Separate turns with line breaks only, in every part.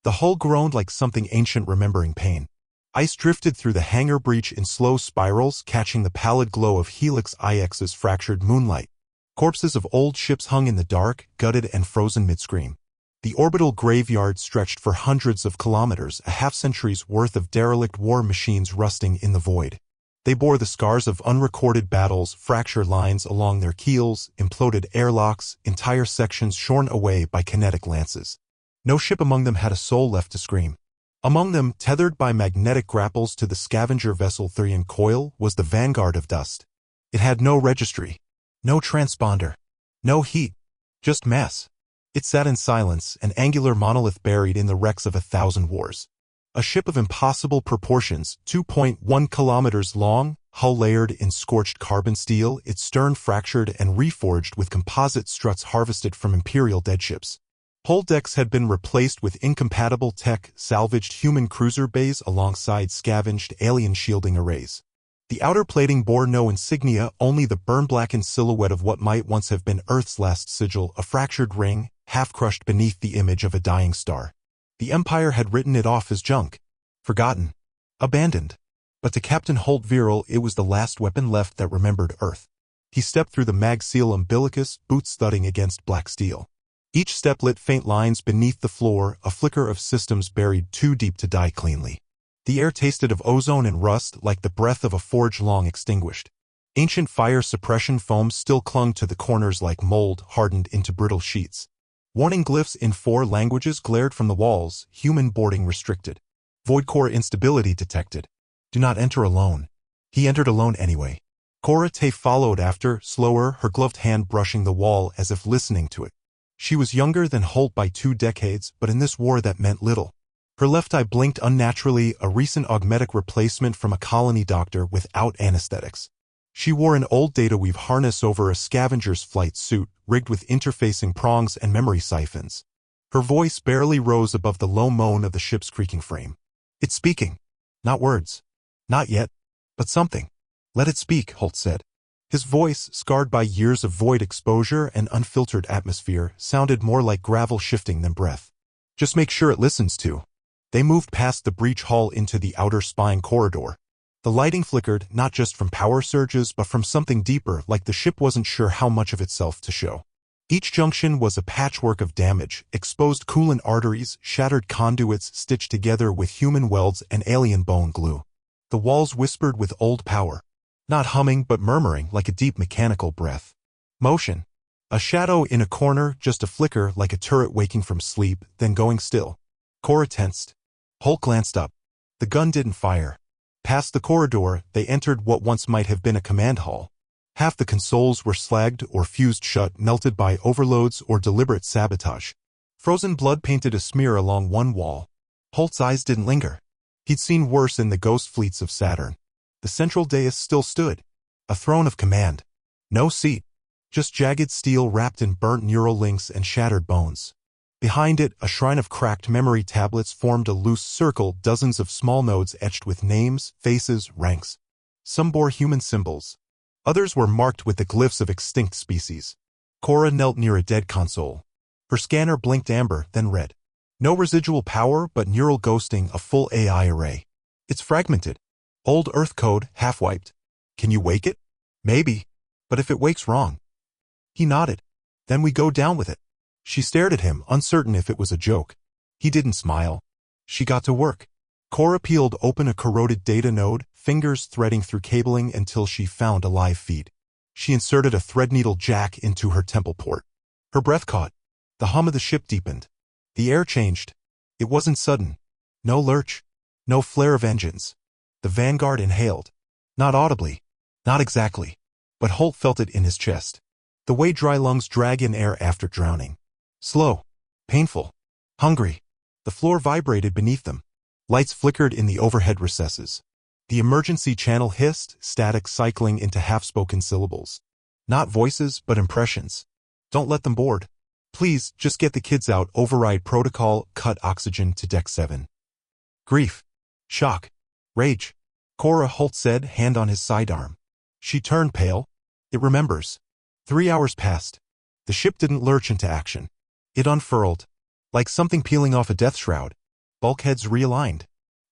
The hull groaned like something ancient remembering pain. Ice drifted through the hangar breach in slow spirals, catching the pallid glow of Helix IX's fractured moonlight. Corpses of old ships hung in the dark, gutted and frozen midstream. The orbital graveyard stretched for hundreds of kilometers, a half-century's worth of derelict war machines rusting in the void. They bore the scars of unrecorded battles, fractured lines along their keels, imploded airlocks, entire sections shorn away by kinetic lances. No ship among them had a soul left to scream. Among them, tethered by magnetic grapples to the scavenger vessel Therian Coil, was the Vanguard of Dust. It had no registry, no transponder, no heat, just mass. It sat in silence, an angular monolith buried in the wrecks of 1,000 wars. A ship of impossible proportions, 2.1 kilometers long, hull layered in scorched carbon steel, its stern fractured and reforged with composite struts harvested from Imperial dead ships. Hull decks had been replaced with incompatible tech, salvaged human cruiser bays alongside scavenged alien shielding arrays. The outer plating bore no insignia, only the burn-blackened silhouette of what might once have been Earth's last sigil, a fractured ring, half-crushed beneath the image of a dying star. The Empire had written it off as junk, forgotten, abandoned. But to Captain Holt Viral, it was the last weapon left that remembered Earth. He stepped through the mag seal umbilicus, boots thudding against black steel. Each step lit faint lines beneath the floor, a flicker of systems buried too deep to die cleanly. The air tasted of ozone and rust, like the breath of a forge long extinguished. Ancient fire suppression foam still clung to the corners like mold hardened into brittle sheets. Warning glyphs in 4 languages glared from the walls, human boarding restricted. Void core instability detected. Do not enter alone. He entered alone anyway. Cora Tay followed after, slower, her gloved hand brushing the wall as if listening to it. She was younger than Holt by 2 decades, but in this war that meant little. Her left eye blinked unnaturally, a recent augmetic replacement from a colony doctor without anesthetics. She wore an old data weave harness over a scavenger's flight suit, rigged with interfacing prongs and memory siphons. Her voice barely rose above the low moan of the ship's creaking frame. It's speaking. Not words. Not yet. But something. Let it speak, Holt said. His voice, scarred by years of void exposure and unfiltered atmosphere, sounded more like gravel shifting than breath. Just make sure it listens to. They moved past the breach hull into the outer spine corridor. The lighting flickered, not just from power surges but from something deeper, like the ship wasn't sure how much of itself to show. Each junction was a patchwork of damage, exposed coolant arteries, shattered conduits stitched together with human welds and alien bone glue. The walls whispered with old power. Not humming but murmuring like a deep mechanical breath. Motion. A shadow in a corner, just a flicker like a turret waking from sleep, then going still. Cora tensed. Holt glanced up. The gun didn't fire. Past the corridor, they entered what once might have been a command hall. Half the consoles were slagged or fused shut, melted by overloads or deliberate sabotage. Frozen blood painted a smear along one wall. Holt's eyes didn't linger. He'd seen worse in the ghost fleets of Saturn. The central dais still stood. A throne of command. No seat. Just jagged steel wrapped in burnt neural links and shattered bones. Behind it, a shrine of cracked memory tablets formed a loose circle, dozens of small nodes etched with names, faces, ranks. Some bore human symbols. Others were marked with the glyphs of extinct species. Cora knelt near a dead console. Her scanner blinked amber, then red. No residual power, but neural ghosting, a full AI array. It's fragmented. Old Earth code, half-wiped. Can you wake it? Maybe. But if it wakes wrong. He nodded. Then we go down with it. She stared at him, uncertain if it was a joke. He didn't smile. She got to work. Cora peeled open a corroded data node, fingers threading through cabling until she found a live feed. She inserted a threadneedle jack into her temple port. Her breath caught. The hum of the ship deepened. The air changed. It wasn't sudden. No lurch. No flare of engines. The Vanguard inhaled. Not audibly. Not exactly. But Holt felt it in his chest. The way dry lungs drag in air after drowning. Slow. Painful. Hungry. The floor vibrated beneath them. Lights flickered in the overhead recesses. The emergency channel hissed, static cycling into half-spoken syllables. Not voices, but impressions. Don't let them board. Please, just get the kids out. Override protocol, cut oxygen to deck 7. Grief. Shock. Rage. Cora, Holt said, hand on his sidearm. She turned pale. It remembers. 3 hours passed. The ship didn't lurch into action. It unfurled. Like something peeling off a death shroud. Bulkheads realigned.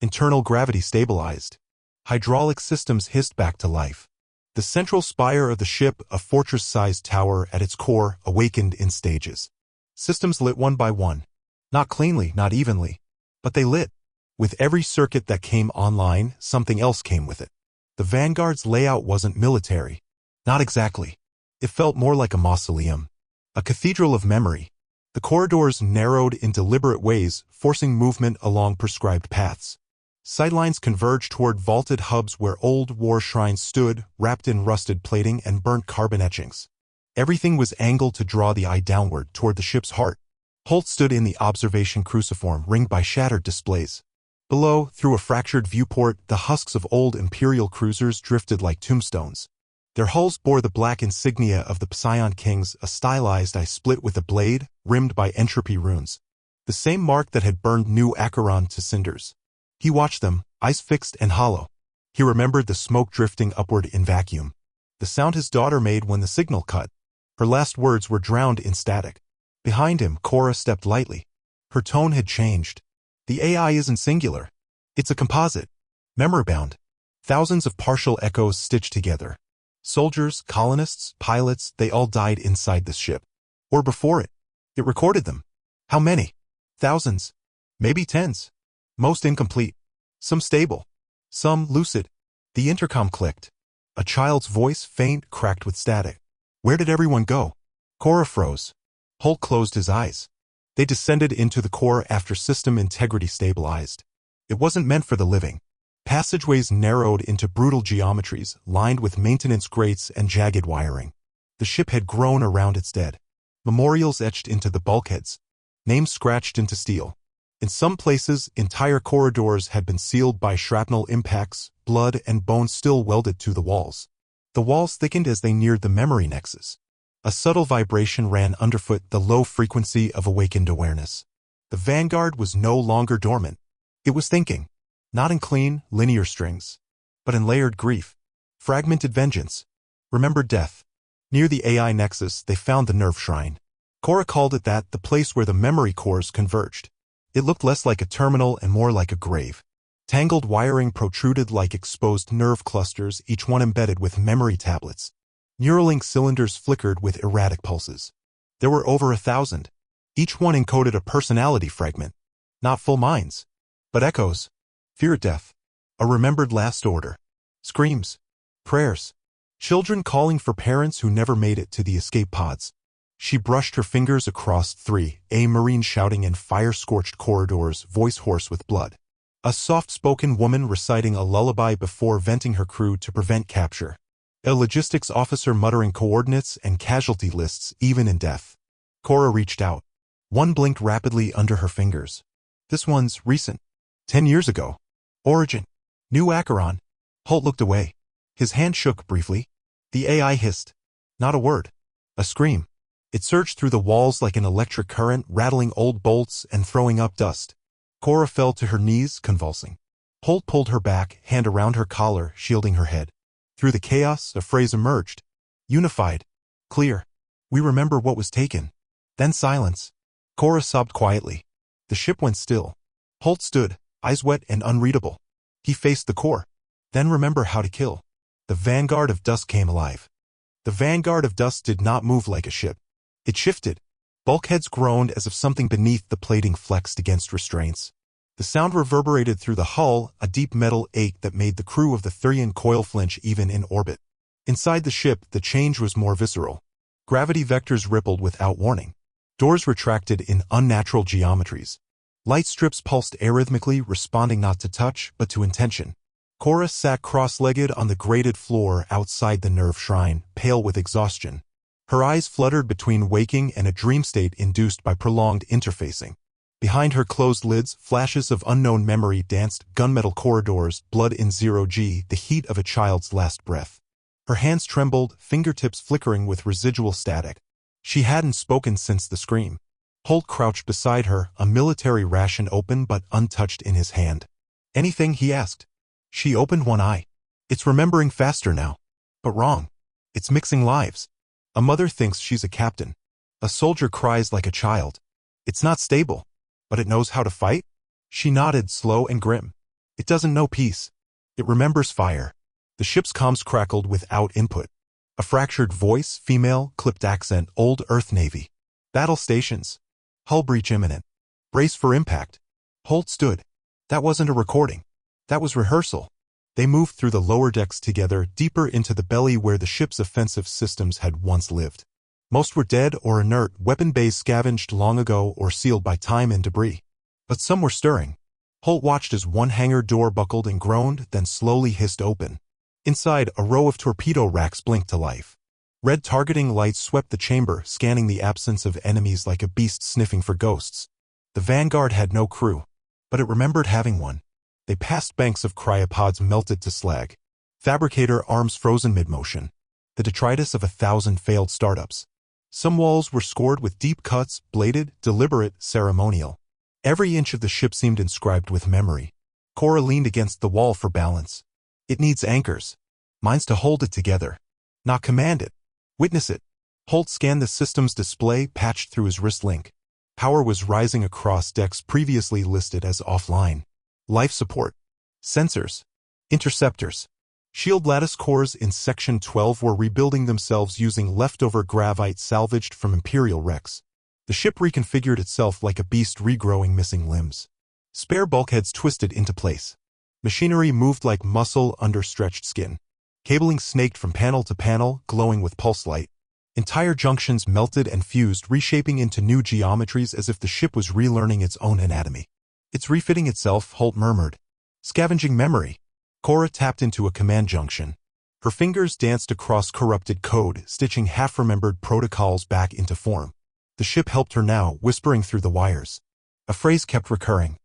Internal gravity stabilized. Hydraulic systems hissed back to life. The central spire of the ship, a fortress-sized tower at its core, awakened in stages. Systems lit one by one. Not cleanly, not evenly, but they lit. With every circuit that came online, something else came with it. The Vanguard's layout wasn't military. Not exactly. It felt more like a mausoleum. A cathedral of memory. The corridors narrowed in deliberate ways, forcing movement along prescribed paths. Sightlines converged toward vaulted hubs where old war shrines stood, wrapped in rusted plating and burnt carbon etchings. Everything was angled to draw the eye downward toward the ship's heart. Holt stood in the observation cruciform ringed by shattered displays. Below, through a fractured viewport, the husks of old Imperial cruisers drifted like tombstones. Their hulls bore the black insignia of the Psion Kings, a stylized eye split with a blade, rimmed by entropy runes. The same mark that had burned New Acheron to cinders. He watched them, eyes fixed and hollow. He remembered the smoke drifting upward in vacuum. The sound his daughter made when the signal cut. Her last words were drowned in static. Behind him, Cora stepped lightly. Her tone had changed. The AI isn't singular. It's a composite. Memory-bound. Thousands of partial echoes stitched together. Soldiers, colonists, pilots, they all died inside this ship. Or before it. It recorded them. How many? Thousands. Maybe tens. Most incomplete. Some stable. Some lucid. The intercom clicked. A child's voice, faint, cracked with static. Where did everyone go? Cora froze. Holt closed his eyes. They descended into the core after system integrity stabilized. It wasn't meant for the living. Passageways narrowed into brutal geometries, lined with maintenance grates and jagged wiring. The ship had grown around its dead. Memorials etched into the bulkheads. Names scratched into steel. In some places, entire corridors had been sealed by shrapnel impacts, blood and bone still welded to the walls. The walls thickened as they neared the memory nexus. A subtle vibration ran underfoot, the low frequency of awakened awareness. The Vanguard was no longer dormant. It was thinking. Not in clean, linear strings, but in layered grief. Fragmented vengeance. Remembered death. Near the AI nexus, they found the nerve shrine. Cora called it that, the place where the memory cores converged. It looked less like a terminal and more like a grave. Tangled wiring protruded like exposed nerve clusters, each one embedded with memory tablets. Neuralink cylinders flickered with erratic pulses. There were over 1,000. Each one encoded a personality fragment. Not full minds, but echoes. Fear death. A remembered last order. Screams. Prayers. Children calling for parents who never made it to the escape pods. She brushed her fingers across 3A Marine shouting in fire-scorched corridors, voice hoarse with blood. A soft-spoken woman reciting a lullaby before venting her crew to prevent capture. A logistics officer muttering coordinates and casualty lists even in death. Cora reached out. One blinked rapidly under her fingers. This one's recent. 10 years ago. Origin. New Acheron. Holt looked away. His hand shook briefly. The AI hissed. Not a word. A scream. It surged through the walls like an electric current, rattling old bolts and throwing up dust. Cora fell to her knees, convulsing. Holt pulled her back, hand around her collar, shielding her head. Through the chaos, a phrase emerged. Unified. Clear. We remember what was taken. Then silence. Cora sobbed quietly. The ship went still. Holt stood, eyes wet and unreadable. He faced the core. Then remember how to kill. The Vanguard of Dust came alive. The Vanguard of Dust did not move like a ship. It shifted. Bulkheads groaned as if something beneath the plating flexed against restraints. The sound reverberated through the hull, a deep metal ache that made the crew of the Thurian coil flinch even in orbit. Inside the ship, the change was more visceral. Gravity vectors rippled without warning. Doors retracted in unnatural geometries. Light strips pulsed arrhythmically, responding not to touch, but to intention. Cora sat cross-legged on the grated floor outside the nerve shrine, pale with exhaustion. Her eyes fluttered between waking and a dream state induced by prolonged interfacing. Behind her closed lids, flashes of unknown memory danced, gunmetal corridors, blood in 0G, the heat of a child's last breath. Her hands trembled, fingertips flickering with residual static. She hadn't spoken since the scream. Holt crouched beside her, a military ration open but untouched in his hand. Anything, he asked. She opened one eye. It's remembering faster now. But wrong. It's mixing lives. A mother thinks she's a captain. A soldier cries like a child. It's not stable. But it knows how to fight? She nodded, slow and grim. It doesn't know peace. It remembers fire. The ship's comms crackled without input. A fractured voice, female, clipped accent, old Earth Navy. Battle stations. Hull breach imminent. Brace for impact. Holt stood. That wasn't a recording. That was rehearsal. They moved through the lower decks together, deeper into the belly where the ship's offensive systems had once lived. Most were dead or inert, weapon bays scavenged long ago or sealed by time and debris. But some were stirring. Holt watched as one hangar door buckled and groaned, then slowly hissed open. Inside, a row of torpedo racks blinked to life. Red targeting lights swept the chamber, scanning the absence of enemies like a beast sniffing for ghosts. The Vanguard had no crew, but it remembered having one. They passed banks of cryopods melted to slag. Fabricator arms frozen mid-motion. The detritus of 1,000 failed startups. Some walls were scored with deep cuts, bladed, deliberate, ceremonial. Every inch of the ship seemed inscribed with memory. Cora leaned against the wall for balance. It needs anchors. Minds to hold it together. Not command it. Witness it. Holt scanned the system's display, patched through his wrist link. Power was rising across decks previously listed as offline. Life support. Sensors. Interceptors. Shield lattice cores in Section 12 were rebuilding themselves using leftover gravite salvaged from Imperial wrecks. The ship reconfigured itself like a beast regrowing missing limbs. Spare bulkheads twisted into place. Machinery moved like muscle under stretched skin. Cabling snaked from panel to panel, glowing with pulse light. Entire junctions melted and fused, reshaping into new geometries as if the ship was relearning its own anatomy. It's refitting itself, Holt murmured. Scavenging memory. Cora tapped into a command junction. Her fingers danced across corrupted code, stitching half-remembered protocols back into form. The ship helped her now, whispering through the wires. A phrase kept recurring.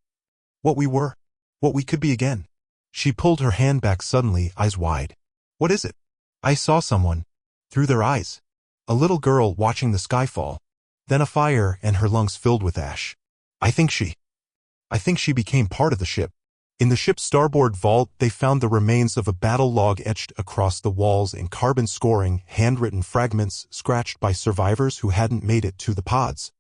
What we were. What we could be again. She pulled her hand back suddenly, eyes wide. What is it? I saw someone. Through their eyes. A little girl watching the sky fall. Then a fire and her lungs filled with ash. I think she became part of the ship. In the ship's starboard vault, they found the remains of a battle log etched across the walls in carbon scoring, handwritten fragments scratched by survivors who hadn't made it to the pods.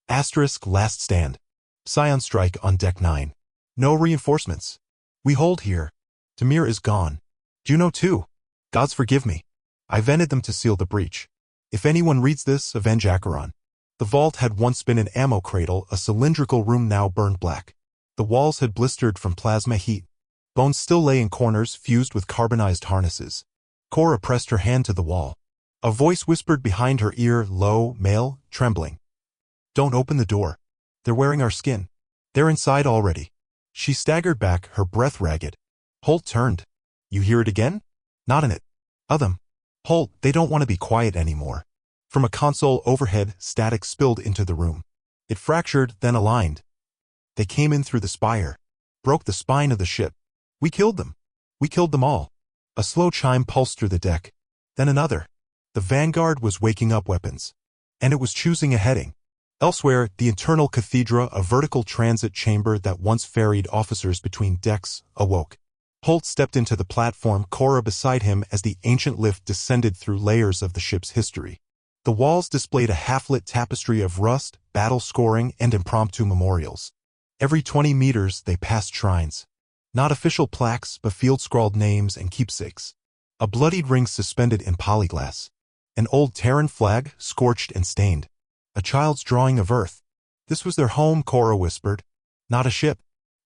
Asterisk last stand. Psion strike on deck 9. No reinforcements. We hold here. Tamir is gone. Juno too. Gods forgive me. I vented them to seal the breach. If anyone reads this, avenge Acheron. The vault had once been an ammo cradle, a cylindrical room now burned black. The walls had blistered from plasma heat. Bones still lay in corners, fused with carbonized harnesses. Cora pressed her hand to the wall. A voice whispered behind her ear, low, male, trembling. Don't open the door. They're wearing our skin. They're inside already. She staggered back, her breath ragged. Holt turned. You hear it again? Not in it. Them. Holt, they don't want to be quiet anymore. From a console overhead, static spilled into the room. It fractured, then aligned. They came in through the spire. Broke the spine of the ship. We killed them. We killed them all. A slow chime pulsed through the deck. Then another. The Vanguard was waking up weapons. And it was choosing a heading. Elsewhere, the internal cathedra, a vertical transit chamber that once ferried officers between decks, awoke. Holt stepped into the platform, Cora beside him as the ancient lift descended through layers of the ship's history. The walls displayed a half-lit tapestry of rust, battle scoring, and impromptu memorials. Every 20 meters, they passed shrines. Not official plaques, but field-scrawled names and keepsakes. A bloodied ring suspended in polyglass. An old Terran flag, scorched and stained. A child's drawing of Earth. This was their home, Cora whispered. Not a ship.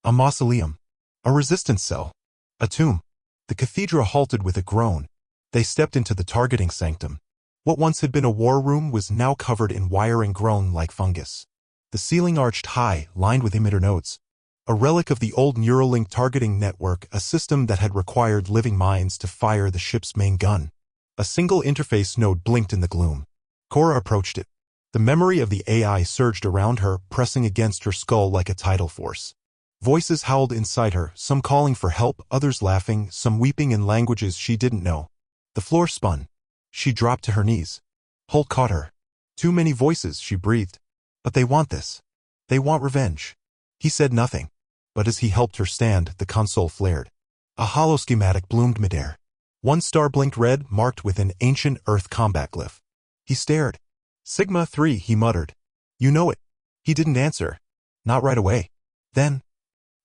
A mausoleum. A resistance cell. A tomb. The cathedra halted with a groan. They stepped into the targeting sanctum. What once had been a war room was now covered in wiring grown like fungus. The ceiling arched high, lined with emitter nodes. A relic of the old Neuralink targeting network, a system that had required living minds to fire the ship's main gun. A single interface node blinked in the gloom. Cora approached it. The memory of the AI surged around her, pressing against her skull like a tidal force. Voices howled inside her, some calling for help, others laughing, some weeping in languages she didn't know. The floor spun. She dropped to her knees. Holt caught her. Too many voices, she breathed. But they want this. They want revenge. He said nothing. But as he helped her stand, the console flared. A hollow schematic bloomed midair. One star blinked red, marked with an ancient Earth combat glyph. He stared. Sigma 3, he muttered. You know it. He didn't answer. Not right away. Then,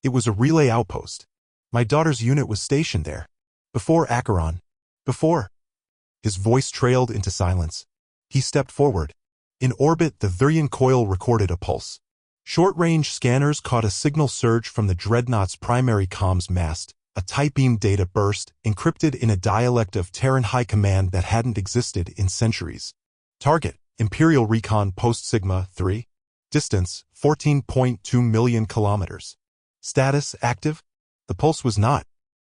It was a relay outpost. My daughter's unit was stationed there. Before Acheron. Before. His voice trailed into silence. He stepped forward. In orbit, the Thurian coil recorded a pulse. Short-range scanners caught a signal surge from the dreadnought's primary comms mast, a tight-beam data burst, encrypted in a dialect of Terran high command that hadn't existed in centuries. Target, Imperial Recon Post Sigma 3. Distance, 14.2 million kilometers. Status, active? The pulse was not.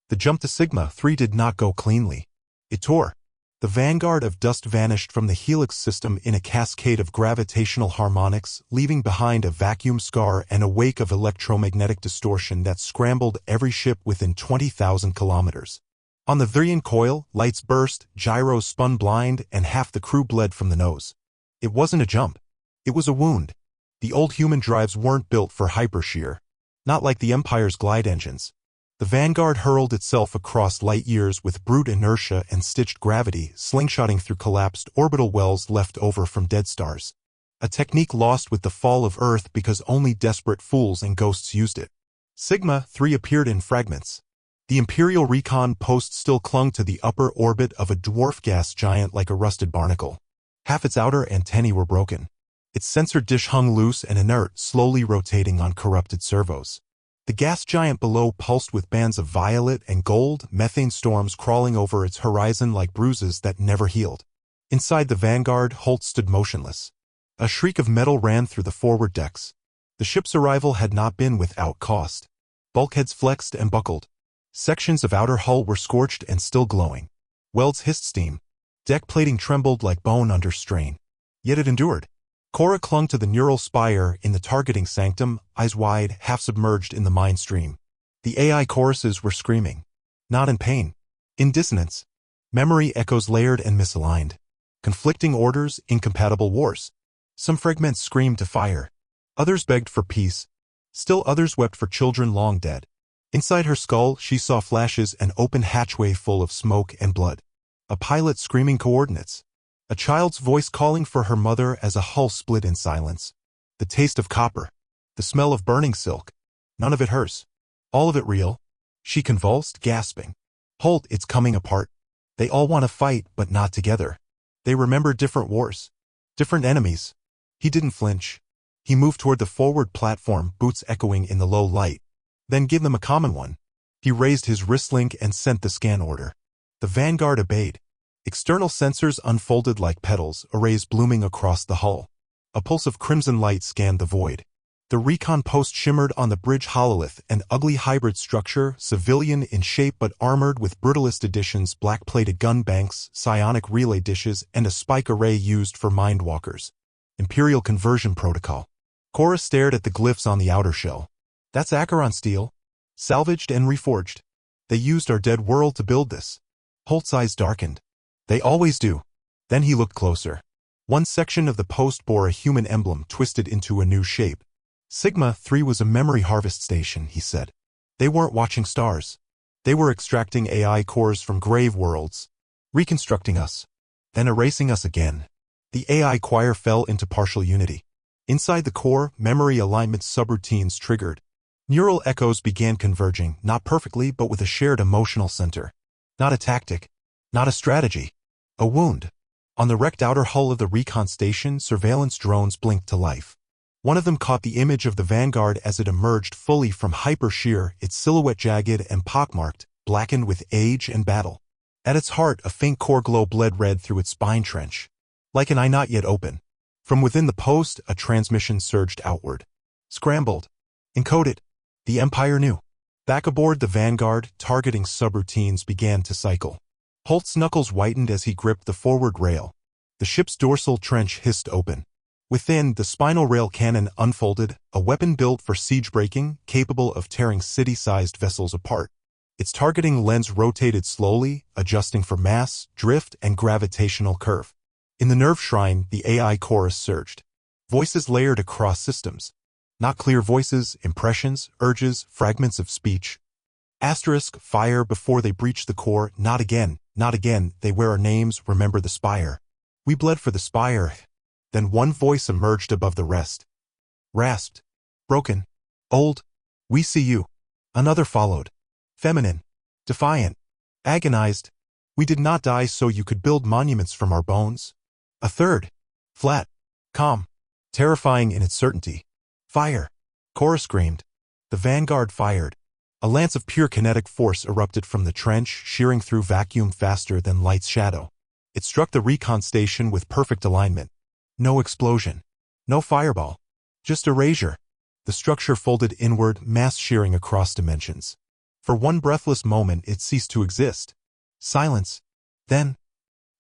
The jump to Sigma 3 did not go cleanly. It tore. The Vanguard of Dust vanished from the Helix system in a cascade of gravitational harmonics, leaving behind a vacuum scar and a wake of electromagnetic distortion that scrambled every ship within 20,000 kilometers. On the Thurian coil, lights burst, gyros spun blind, and half the crew bled from the nose. It wasn't a jump. It was a wound. The old human drives weren't built for hypershear. Not like the Empire's glide engines. The Vanguard hurled itself across light years with brute inertia and stitched gravity, slingshotting through collapsed orbital wells left over from dead stars. A technique lost with the fall of Earth because only desperate fools and ghosts used it. Sigma 3 appeared in fragments. The Imperial Recon post still clung to the upper orbit of a dwarf gas giant like a rusted barnacle. Half its outer antennae were broken. Its sensor dish hung loose and inert, slowly rotating on corrupted servos. The gas giant below pulsed with bands of violet and gold, methane storms crawling over its horizon like bruises that never healed. Inside the Vanguard, Holt stood motionless. A shriek of metal ran through the forward decks. The ship's arrival had not been without cost. Bulkheads flexed and buckled. Sections of outer hull were scorched and still glowing. Welds hissed steam. Deck plating trembled like bone under strain. Yet it endured. Cora clung to the neural spire in the targeting sanctum, eyes wide, half-submerged in the mind stream. The AI choruses were screaming. Not in pain. In dissonance. Memory echoes layered and misaligned. Conflicting orders, incompatible wars. Some fragments screamed to fire. Others begged for peace. Still others wept for children long dead. Inside her skull, she saw flashes, an open hatchway full of smoke and blood. A pilot screaming coordinates. A child's voice calling for her mother as a hull split in silence. The taste of copper. The smell of burning silk. None of it hers. All of it real. She convulsed, gasping. Holt, it's coming apart. They all want to fight, but not together. They remember different wars. Different enemies. He didn't flinch. He moved toward the forward platform, boots echoing in the low light. Then give them a common one. He raised his wrist link and sent the scan order. The Vanguard obeyed. External sensors unfolded like petals, arrays blooming across the hull. A pulse of crimson light scanned the void. The recon post shimmered on the bridge hololith, an ugly hybrid structure, civilian in shape but armored with brutalist additions, black-plated gun banks, psionic relay dishes, and a spike array used for mindwalkers. Imperial Conversion Protocol. Cora stared at the glyphs on the outer shell. That's Acheron steel. Salvaged and reforged. They used our dead world to build this. Holt's eyes darkened. They always do. Then he looked closer. One section of the post bore a human emblem twisted into a new shape. Sigma 3 was a memory harvest station, he said. They weren't watching stars. They were extracting AI cores from grave worlds, reconstructing us, then erasing us again. The AI choir fell into partial unity. Inside the core, memory alignment subroutines triggered. Neural echoes began converging, not perfectly but with a shared emotional center. Not a tactic. Not a strategy. A wound. On the wrecked outer hull of the recon station, surveillance drones blinked to life. One of them caught the image of the Vanguard as it emerged fully from hypershear, its silhouette jagged and pockmarked, blackened with age and battle. At its heart, a faint core glow bled red through its spine trench. Like an eye not yet open. From within the post, a transmission surged outward. Scrambled. Encoded. The Empire knew. Back aboard the Vanguard, targeting subroutines began to cycle. Holt's knuckles whitened as he gripped the forward rail. The ship's dorsal trench hissed open. Within, the spinal rail cannon unfolded, a weapon built for siege breaking, capable of tearing city-sized vessels apart. Its targeting lens rotated slowly, adjusting for mass, drift, and gravitational curve. In the nerve shrine, the AI chorus surged. Voices layered across systems. Not clear voices, impressions, urges, fragments of speech. Asterisk, fire before they breach the core, not again, not again, they wear our names, remember the spire. We bled for the spire. Then one voice emerged above the rest. Rasped. Broken. Old. We see you. Another followed. Feminine. Defiant. Agonized. We did not die so you could build monuments from our bones. A third. Flat. Calm. Terrifying in its certainty. Fire. Cora screamed. The Vanguard fired. A lance of pure kinetic force erupted from the trench, shearing through vacuum faster than light's shadow. It struck the recon station with perfect alignment. No explosion. No fireball. Just erasure. The structure folded inward, mass shearing across dimensions. For one breathless moment it ceased to exist. Silence. Then.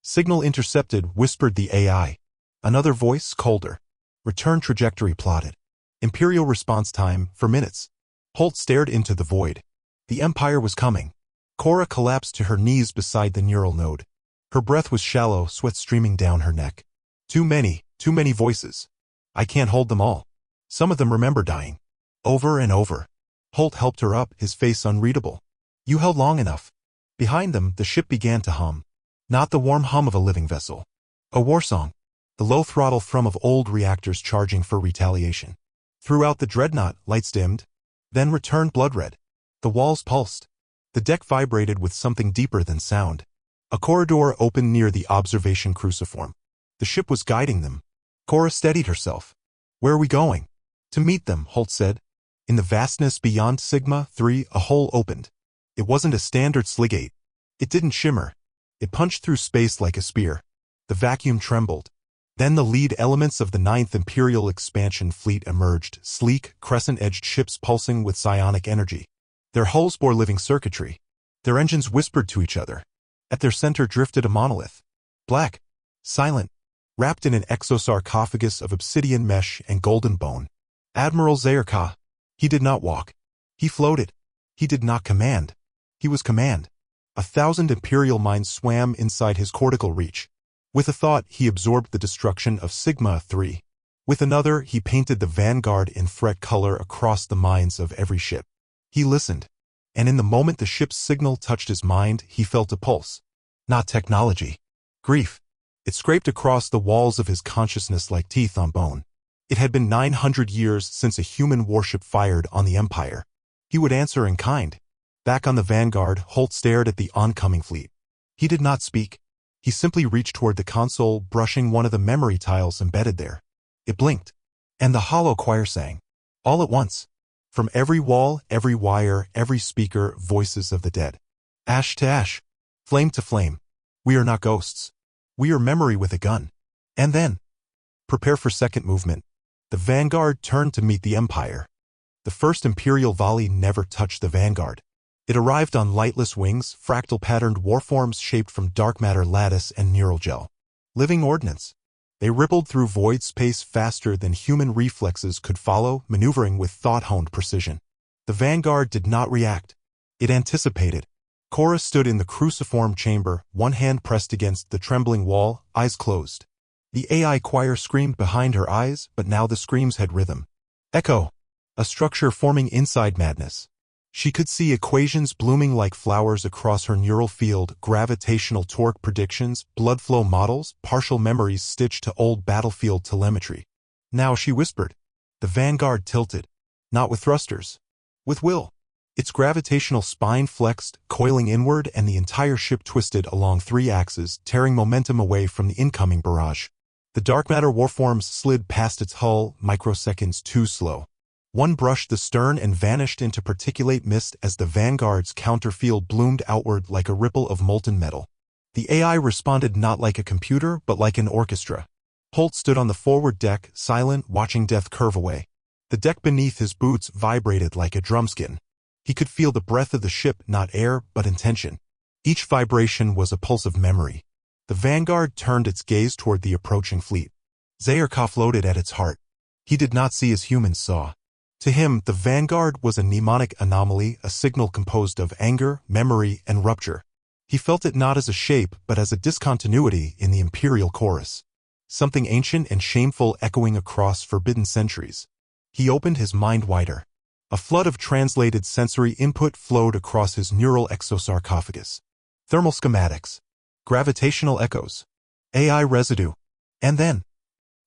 Signal intercepted, whispered the AI. Another voice, colder. Return trajectory plotted. Imperial response time, for minutes. Holt stared into the void. The Empire was coming. Cora collapsed to her knees beside the neural node. Her breath was shallow, sweat streaming down her neck. Too many voices. I can't hold them all. Some of them remember dying. Over and over. Holt helped her up, his face unreadable. You held long enough. Behind them, the ship began to hum. Not the warm hum of a living vessel. A war song. The low throttle thrum of old reactors charging for retaliation. Throughout the dreadnought, lights dimmed, then returned blood red. The walls pulsed. The deck vibrated with something deeper than sound. A corridor opened near the observation cruciform. The ship was guiding them. Cora steadied herself. Where are we going? To meet them, Holt said. In the vastness beyond Sigma 3, a hole opened. It wasn't a standard sligate. It didn't shimmer. It punched through space like a spear. The vacuum trembled. Then the lead elements of the 9th Imperial Expansion Fleet emerged, sleek, crescent-edged ships pulsing with psionic energy. Their hulls bore living circuitry. Their engines whispered to each other. At their center drifted a monolith. Black. Silent. Wrapped in an exosarcophagus of obsidian mesh and golden bone. Admiral Zayarka. He did not walk. He floated. He did not command. He was command. 1,000 Imperial minds swam inside his cortical reach. With a thought, he absorbed the destruction of Sigma 3. With another, he painted the Vanguard in fret color across the minds of every ship. He listened. And in the moment the ship's signal touched his mind, he felt a pulse. Not technology. Grief. It scraped across the walls of his consciousness like teeth on bone. It had been 900 years since a human warship fired on the Empire. He would answer in kind. Back on the Vanguard, Holt stared at the oncoming fleet. He did not speak. He simply reached toward the console, brushing one of the memory tiles embedded there. It blinked. And the hollow choir sang. All at once. From every wall, every wire, every speaker, voices of the dead. Ash to ash. Flame to flame. We are not ghosts. We are memory with a gun. And then. Prepare for second movement. The Vanguard turned to meet the Empire. The first Imperial volley never touched the Vanguard. It arrived on lightless wings, fractal-patterned warforms shaped from dark matter lattice and neural gel. Living ordnance. They rippled through void space faster than human reflexes could follow, maneuvering with thought-honed precision. The Vanguard did not react. It anticipated. Cora stood in the cruciform chamber, one hand pressed against the trembling wall, eyes closed. The AI choir screamed behind her eyes, but now the screams had rhythm. Echo. A structure forming inside madness. She could see equations blooming like flowers across her neural field, gravitational torque predictions, blood flow models, partial memories stitched to old battlefield telemetry. Now she whispered. The Vanguard tilted. Not with thrusters. With will. Its gravitational spine flexed, coiling inward, and the entire ship twisted along 3 axes, tearing momentum away from the incoming barrage. The dark matter warforms slid past its hull, microseconds too slow. One brushed the stern and vanished into particulate mist as the Vanguard's counterfield bloomed outward like a ripple of molten metal. The AI responded not like a computer, but like an orchestra. Holt stood on the forward deck, silent, watching death curve away. The deck beneath his boots vibrated like a drumskin. He could feel the breath of the ship, not air, but intention. Each vibration was a pulse of memory. The Vanguard turned its gaze toward the approaching fleet. Zayarka floated at its heart. He did not see as humans saw. To him, the Vanguard was a mnemonic anomaly, a signal composed of anger, memory, and rupture. He felt it not as a shape, but as a discontinuity in the Imperial chorus. Something ancient and shameful echoing across forbidden centuries. He opened his mind wider. A flood of translated sensory input flowed across his neural exosarcophagus. Thermal schematics. Gravitational echoes. AI residue. And then.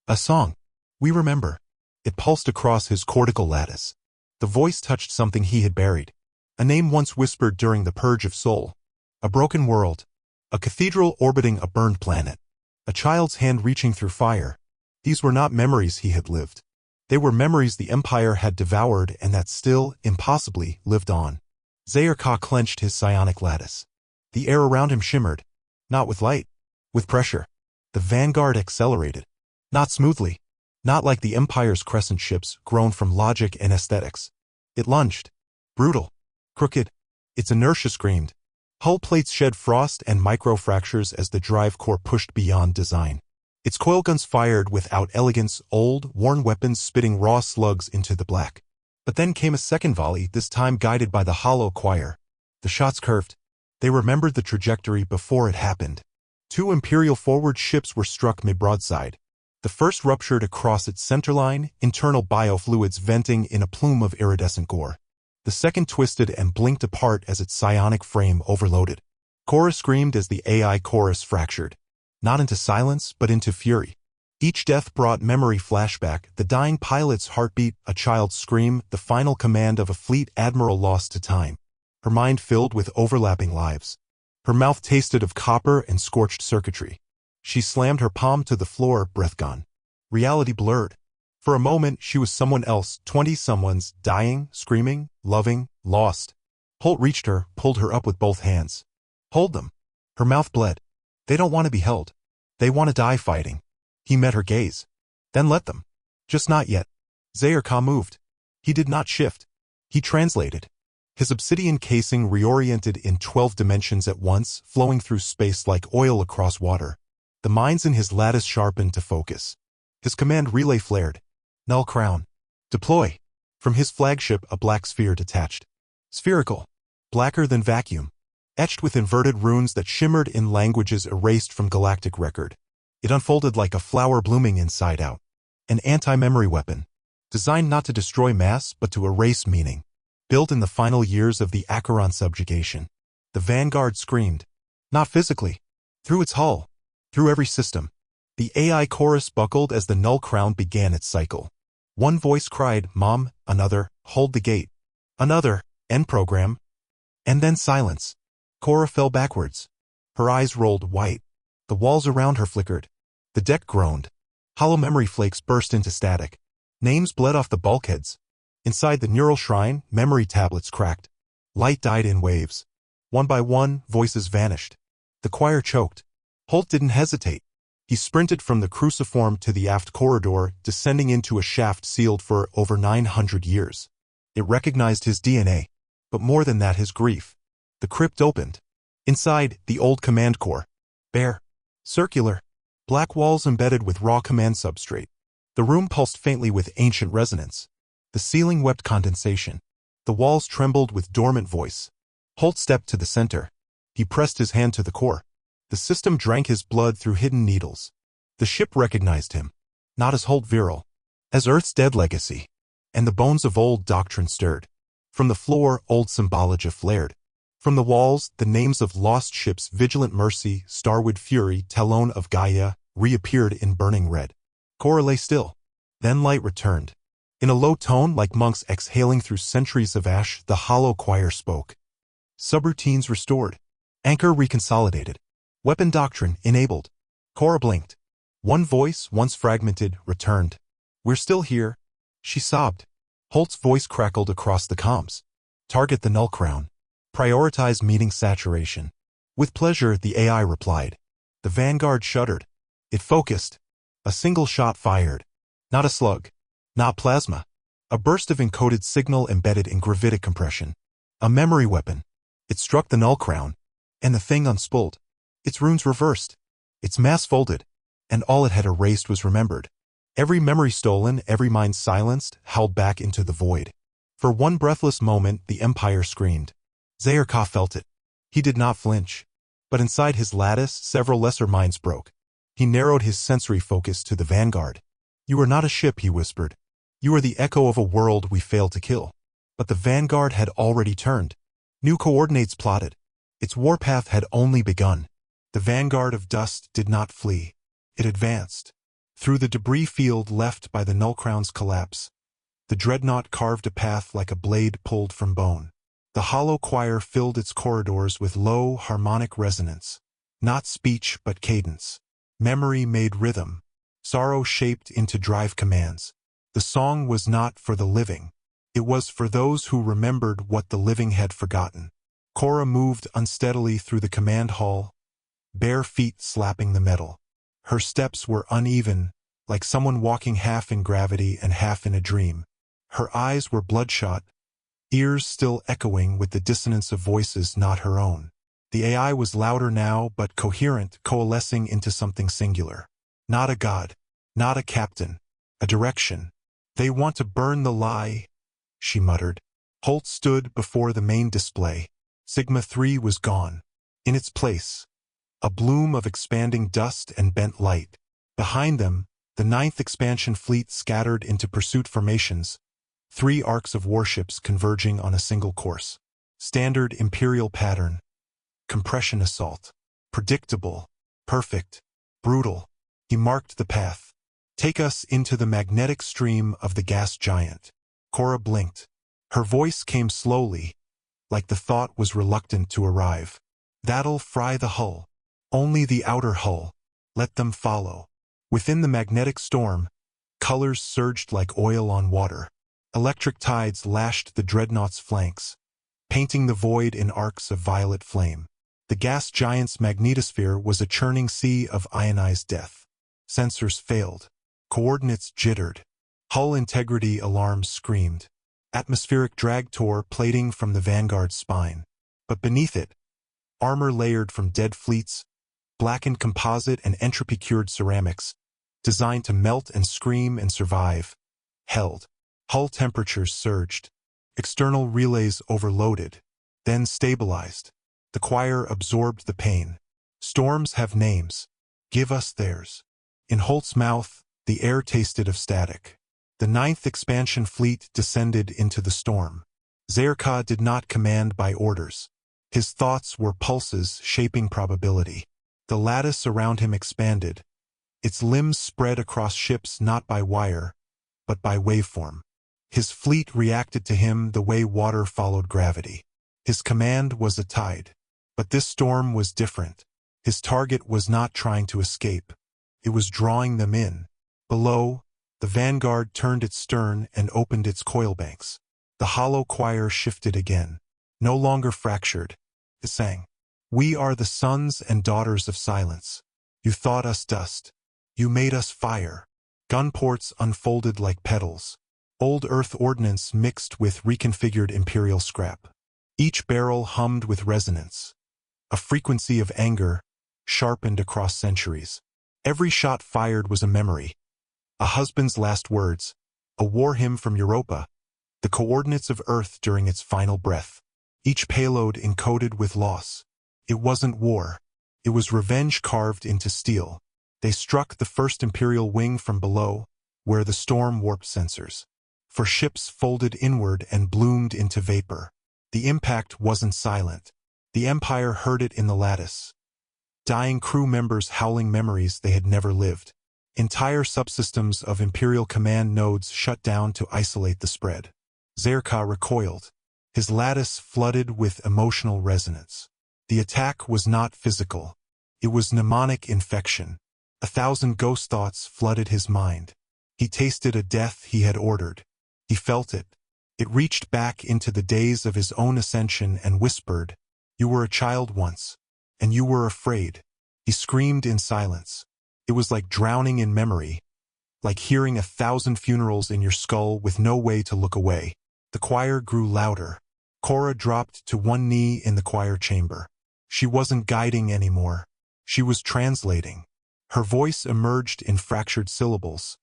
A song. We remember. It pulsed across his cortical lattice. The voice touched something he had buried. A name once whispered during the Purge of Soul. A broken world. A cathedral orbiting a burned planet. A child's hand reaching through fire. These were not memories he had lived. They were memories the Empire had devoured and that still, impossibly, lived on. Zayar-Ka clenched his psionic lattice. The air around him shimmered. Not with light. With pressure. The Vanguard accelerated. Not smoothly. Not like the Empire's crescent ships grown from logic and aesthetics. It lunged. Brutal. Crooked. Its inertia screamed. Hull plates shed frost and microfractures as the drive core pushed beyond design. Its coil guns fired without elegance, old, worn weapons spitting raw slugs into the black. But then came a second volley, this time guided by the hollow choir. The shots curved. They remembered the trajectory before it happened. 2 Imperial forward ships were struck mid-broadside. The first ruptured across its centerline, internal biofluids venting in a plume of iridescent gore. The second twisted and blinked apart as its psionic frame overloaded. Cora screamed as the AI chorus fractured. Not into silence, but into fury. Each death brought memory flashback, the dying pilot's heartbeat, a child's scream, the final command of a fleet admiral lost to time. Her mind filled with overlapping lives. Her mouth tasted of copper and scorched circuitry. She slammed her palm to the floor, breath gone. Reality blurred. For a moment, she was someone else, 20 someone's, dying, screaming, loving, lost. Holt reached her, pulled her up with both hands. Hold them. Her mouth bled. They don't want to be held. They want to die fighting. He met her gaze. Then let them. Just not yet. Zayar-Ka moved. He did not shift. He translated. His obsidian casing reoriented in 12 dimensions at once, flowing through space like oil across water. The minds in his lattice sharpened to focus. His command relay flared. Null crown. Deploy. From his flagship, a black sphere detached. Spherical. Blacker than vacuum. Etched with inverted runes that shimmered in languages erased from galactic record. It unfolded like a flower blooming inside out. An anti-memory weapon. Designed not to destroy mass, but to erase meaning. Built in the final years of the Acheron subjugation. The Vanguard screamed. Not physically. Through its hull. Through every system. The AI chorus buckled as the null crown began its cycle. One voice cried, Mom, another, hold the gate. Another, end program. And then silence. Cora fell backwards. Her eyes rolled white. The walls around her flickered. The deck groaned. Hollow memory flakes burst into static. Names bled off the bulkheads. Inside the neural shrine, memory tablets cracked. Light died in waves. One by one, voices vanished. The choir choked. Holt didn't hesitate. He sprinted from the cruciform to the aft corridor, descending into a shaft sealed for over 900 years. It recognized his DNA, but more than that, his grief. The crypt opened. Inside, the old command core. Bare. Circular. Black walls embedded with raw command substrate. The room pulsed faintly with ancient resonance. The ceiling wept condensation. The walls trembled with dormant voice. Holt stepped to the center. He pressed his hand to the core. The system drank his blood through hidden needles. The ship recognized him. Not as Holt Viral. As Earth's dead legacy. And the bones of old doctrine stirred. From the floor, old symbology flared. From the walls, the names of lost ships Vigilant Mercy, Starwood Fury, Talon of Gaia, reappeared in burning red. Cora lay still. Then light returned. In a low tone, like monks exhaling through centuries of ash, the hollow choir spoke. Subroutines restored. Anchor reconsolidated. Weapon doctrine enabled. Cora blinked. One voice, once fragmented, returned. We're still here. She sobbed. Holt's voice crackled across the comms. Target the null crown. Prioritize meeting saturation. With pleasure, the AI replied. The Vanguard shuddered. It focused. A single shot fired. Not a slug. Not plasma. A burst of encoded signal embedded in gravitic compression. A memory weapon. It struck the null crown. And the thing unspooled. Its runes reversed. Its mass folded. And all it had erased was remembered. Every memory stolen, every mind silenced, howled back into the void. For one breathless moment, the Empire screamed. Zayar-Ka felt it. He did not flinch. But inside his lattice, several lesser minds broke. He narrowed his sensory focus to the Vanguard. You are not a ship, he whispered. You are the echo of a world we failed to kill. But the Vanguard had already turned. New coordinates plotted. Its warpath had only begun. The Vanguard of Dust did not flee. It advanced. Through the debris field left by the null crown's collapse. The dreadnought carved a path like a blade pulled from bone. The hollow choir filled its corridors with low, harmonic resonance. Not speech, but cadence. Memory made rhythm. Sorrow shaped into drive commands. The song was not for the living. It was for those who remembered what the living had forgotten. Cora moved unsteadily through the command hall, bare feet slapping the metal. Her steps were uneven, like someone walking half in gravity and half in a dream. Her eyes were bloodshot, ears still echoing with the dissonance of voices not her own. The AI was louder now, but coherent, coalescing into something singular. Not a god, not a captain, a direction. They want to burn the lie, she muttered. Holt stood before the main display. Sigma 3 was gone. In its place, a bloom of expanding dust and bent light. Behind them, the 9th expansion fleet scattered into pursuit formations, 3 arcs of warships converging on a single course. Standard Imperial pattern. Compression assault. Predictable. Perfect. Brutal. He marked the path. Take us into the magnetic stream of the gas giant. Cora blinked. Her voice came slowly, like the thought was reluctant to arrive. That'll fry the hull. Only the outer hull. Let them follow. Within the magnetic storm, colors surged like oil on water. Electric tides lashed the dreadnought's flanks, painting the void in arcs of violet flame. The gas giant's magnetosphere was a churning sea of ionized death. Sensors failed. Coordinates jittered. Hull integrity alarms screamed. Atmospheric drag tore plating from the Vanguard's spine. But beneath it, armor layered from dead fleets, blackened composite and entropy-cured ceramics, designed to melt and scream and survive, held. Hull temperatures surged. External relays overloaded, then stabilized. The choir absorbed the pain. Storms have names. Give us theirs. In Holt's mouth, the air tasted of static. The 9th expansion fleet descended into the storm. Zerka did not command by orders. His thoughts were pulses shaping probability. The lattice around him expanded. Its limbs spread across ships not by wire, but by waveform. His fleet reacted to him the way water followed gravity. His command was a tide. But this storm was different. His target was not trying to escape. It was drawing them in. Below, the Vanguard turned its stern and opened its coil banks. The hollow choir shifted again. No longer fractured. It sang. We are the sons and daughters of silence. You thought us dust. You made us fire. Gun ports unfolded like petals. Old Earth ordnance mixed with reconfigured Imperial scrap. Each barrel hummed with resonance. A frequency of anger, sharpened across centuries. Every shot fired was a memory. A husband's last words. A war hymn from Europa. The coordinates of Earth during its final breath. Each payload encoded with loss. It wasn't war. It was revenge carved into steel. They struck the first Imperial wing from below, where the storm warped sensors. For ships folded inward and bloomed into vapor. The impact wasn't silent. The Empire heard it in the lattice. Dying crew members howling memories they had never lived. Entire subsystems of Imperial command nodes shut down to isolate the spread. Zerka recoiled. His lattice flooded with emotional resonance. The attack was not physical. It was mnemonic infection. 1,000 ghost thoughts flooded his mind. He tasted a death he had ordered. He felt it. It reached back into the days of his own ascension and whispered, "You were a child once, and you were afraid." He screamed in silence. It was like drowning in memory, like hearing 1,000 funerals in your skull with no way to look away. The choir grew louder. Cora dropped to one knee in the choir chamber. She wasn't guiding anymore. She was translating. Her voice emerged in fractured syllables,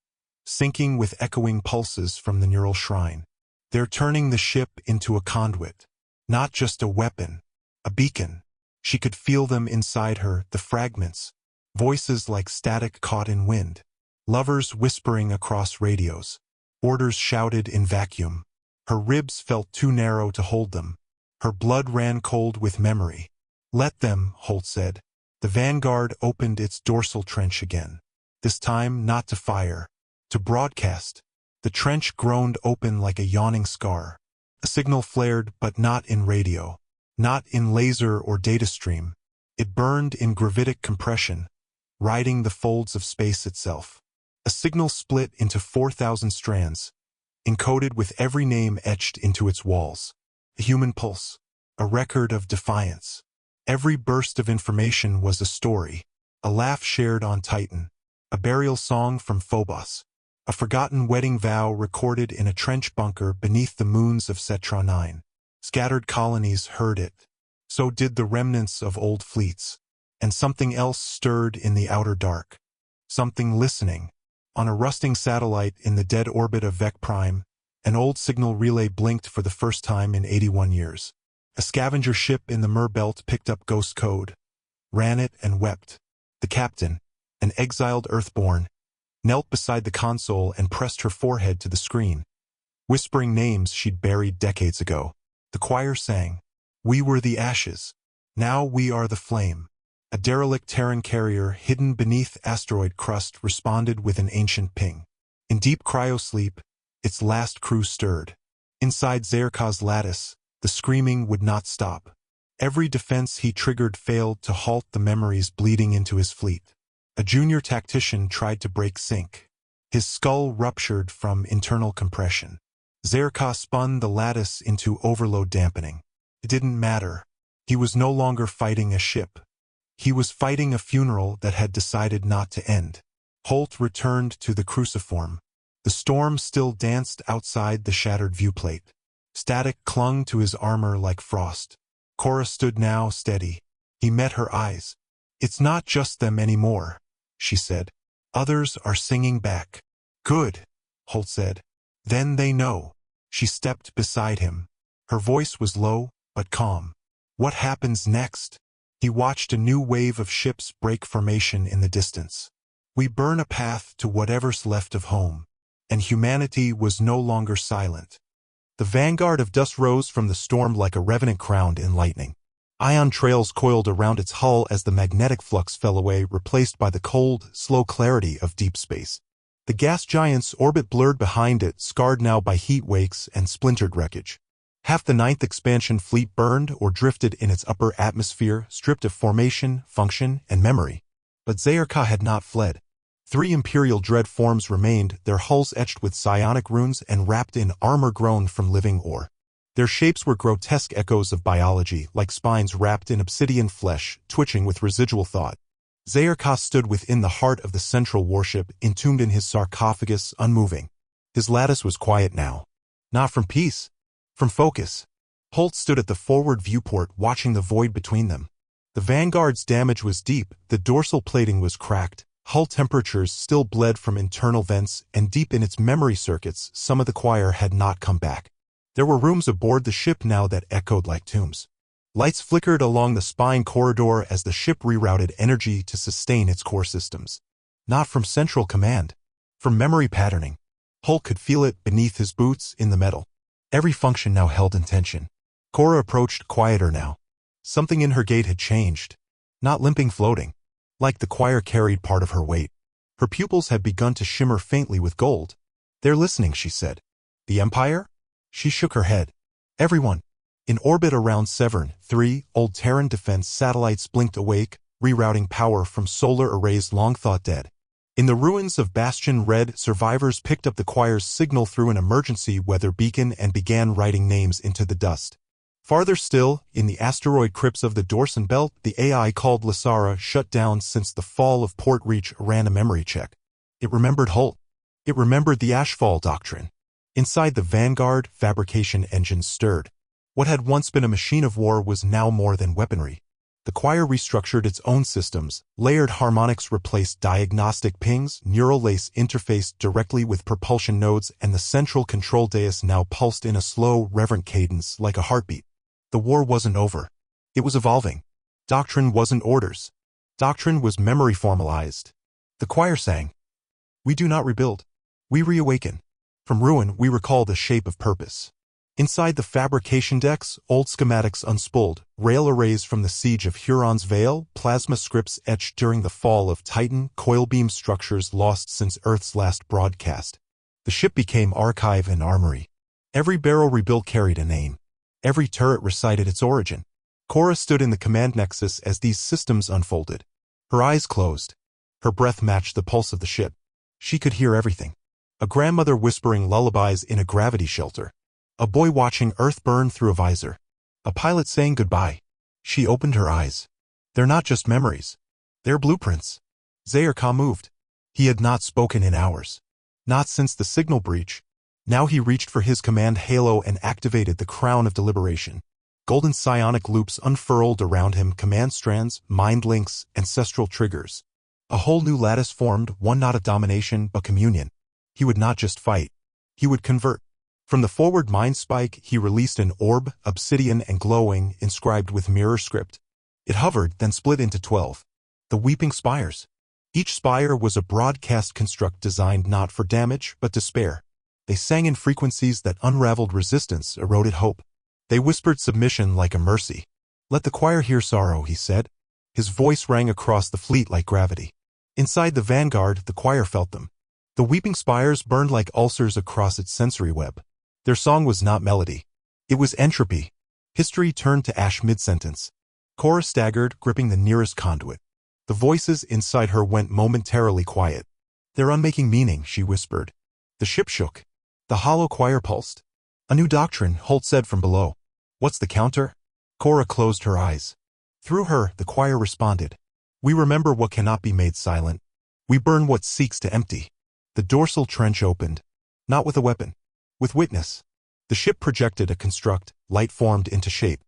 syncing with echoing pulses from the neural shrine. They're turning the ship into a conduit, not just a weapon, a beacon. She could feel them inside her, the fragments, voices like static caught in wind, lovers whispering across radios, orders shouted in vacuum. Her ribs felt too narrow to hold them. Her blood ran cold with memory. Let them, Holt said. The Vanguard opened its dorsal trench again. This time not to fire, to broadcast. The trench groaned open like a yawning scar. A signal flared, but not in radio. Not in laser or data stream. It burned in gravitic compression, riding the folds of space itself. A signal split into 4,000 strands, encoded with every name etched into its walls. A human pulse. A record of defiance. Every burst of information was a story. A laugh shared on Titan. A burial song from Phobos. A forgotten wedding vow recorded in a trench bunker beneath the moons of Cetra 9. Scattered colonies heard it. So did the remnants of old fleets. And something else stirred in the outer dark. Something listening. On a rusting satellite in the dead orbit of Vec Prime, an old signal relay blinked for the first time in 81 years. A scavenger ship in the Mer Belt picked up ghost code, ran it and wept. The captain, an exiled Earthborn, knelt beside the console and pressed her forehead to the screen, whispering names she'd buried decades ago. The choir sang, "We were the ashes. Now we are the flame." A derelict Terran carrier hidden beneath asteroid crust responded with an ancient ping. In deep cryosleep, its last crew stirred. Inside Zerka's lattice, the screaming would not stop. Every defense he triggered failed to halt the memories bleeding into his fleet. A junior tactician tried to break sync. His skull ruptured from internal compression. Zerka spun the lattice into overload dampening. It didn't matter. He was no longer fighting a ship. He was fighting a funeral that had decided not to end. Holt returned to the cruciform. The storm still danced outside the shattered viewplate. Static clung to his armor like frost. Cora stood now steady. He met her eyes. "It's not just them anymore," she said. "Others are singing back." "Good," Holt said. "Then they know." She stepped beside him. Her voice was low, but calm. "What happens next?" He watched a new wave of ships break formation in the distance. "We burn a path to whatever's left of home." And humanity was no longer silent. The Vanguard of Dust rose from the storm like a revenant crowned in lightning. Ion trails coiled around its hull as the magnetic flux fell away, replaced by the cold, slow clarity of deep space. The gas giant's orbit blurred behind it, scarred now by heat wakes and splintered wreckage. Half the Ninth Expansion fleet burned or drifted in its upper atmosphere, stripped of formation, function, and memory. But Zerka had not fled. 3 Imperial Dread forms remained, their hulls etched with psionic runes and wrapped in armor grown from living ore. Their shapes were grotesque echoes of biology, like spines wrapped in obsidian flesh, twitching with residual thought. Zerka stood within the heart of the central warship, entombed in his sarcophagus, unmoving. His lattice was quiet now. Not from peace, from focus. Holt stood at the forward viewport, watching the void between them. The Vanguard's damage was deep, the dorsal plating was cracked. Hull temperatures still bled from internal vents, and deep in its memory circuits, some of the choir had not come back. There were rooms aboard the ship now that echoed like tombs. Lights flickered along the spine corridor as the ship rerouted energy to sustain its core systems. Not from central command. From memory patterning. Holt could feel it beneath his boots in the metal. Every function now held in tension. Cora approached quieter now. Something in her gait had changed. Not limping, floating. Like the choir carried part of her weight. Her pupils had begun to shimmer faintly with gold. "They're listening," she said. "The Empire?" She shook her head. "Everyone." In orbit around Severn, 3 old Terran defense satellites blinked awake, rerouting power from solar arrays long thought dead. In the ruins of Bastion Red, survivors picked up the choir's signal through an emergency weather beacon and began writing names into the dust. Farther still, in the asteroid crypts of the Dorsan Belt, the AI called Lasara, shut down since the fall of Port Reach, ran a memory check. It remembered Holt. It remembered the Ashfall doctrine. Inside the Vanguard, fabrication engines stirred. What had once been a machine of war was now more than weaponry. The choir restructured its own systems. Layered harmonics replaced diagnostic pings, neural lace interfaced directly with propulsion nodes, and the central control dais now pulsed in a slow, reverent cadence like a heartbeat. The war wasn't over. It was evolving. Doctrine wasn't orders. Doctrine was memory formalized. The choir sang, "We do not rebuild. We reawaken. From ruin we recall the shape of purpose." Inside the fabrication decks, old schematics unspooled, rail arrays from the siege of Huron's Vale, plasma scripts etched during the fall of Titan, coil beam structures lost since Earth's last broadcast. The ship became archive and armory. Every barrel rebuilt carried a name. Every turret recited its origin. Cora stood in the command nexus as these systems unfolded. Her eyes closed. Her breath matched the pulse of the ship. She could hear everything. A grandmother whispering lullabies in a gravity shelter. A boy watching Earth burn through a visor. A pilot saying goodbye. She opened her eyes. They're not just memories. They're blueprints. Zayar moved. He had not spoken in hours. Not since the signal breach. Now he reached for his command halo and activated the crown of deliberation. Golden psionic loops unfurled around him, command strands, mind links, ancestral triggers. A whole new lattice formed, one not of domination but communion. He would not just fight. He would convert. From the forward mind spike, he released an orb, obsidian and glowing, inscribed with mirror script. It hovered, then split into 12. The weeping spires. Each spire was a broadcast construct designed not for damage, but despair. They sang in frequencies that unraveled resistance, eroded hope. They whispered submission like a mercy. Let the choir hear sorrow, he said. His voice rang across the fleet like gravity. Inside the Vanguard, the choir felt them. The weeping spires burned like ulcers across its sensory web. Their song was not melody. It was entropy. History turned to ash mid-sentence. Cora staggered, gripping the nearest conduit. The voices inside her went momentarily quiet. They're unmaking meaning, she whispered. The ship shook. The hollow choir pulsed. A new doctrine, Holt said from below. What's the counter? Cora closed her eyes. Through her, the choir responded. We remember what cannot be made silent. We burn what seeks to empty. The dorsal trench opened. Not with a weapon. With witness. The ship projected a construct, light formed into shape.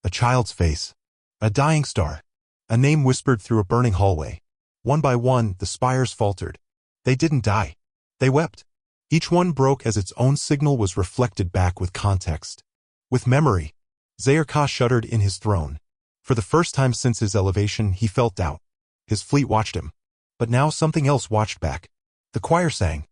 A child's face. A dying star. A name whispered through a burning hallway. One by one, the spires faltered. They didn't die. They wept. Each one broke as its own signal was reflected back with context. With memory. Zayar shuddered in his throne. For the first time since his elevation, he felt doubt. His fleet watched him. But now something else watched back. The choir sang.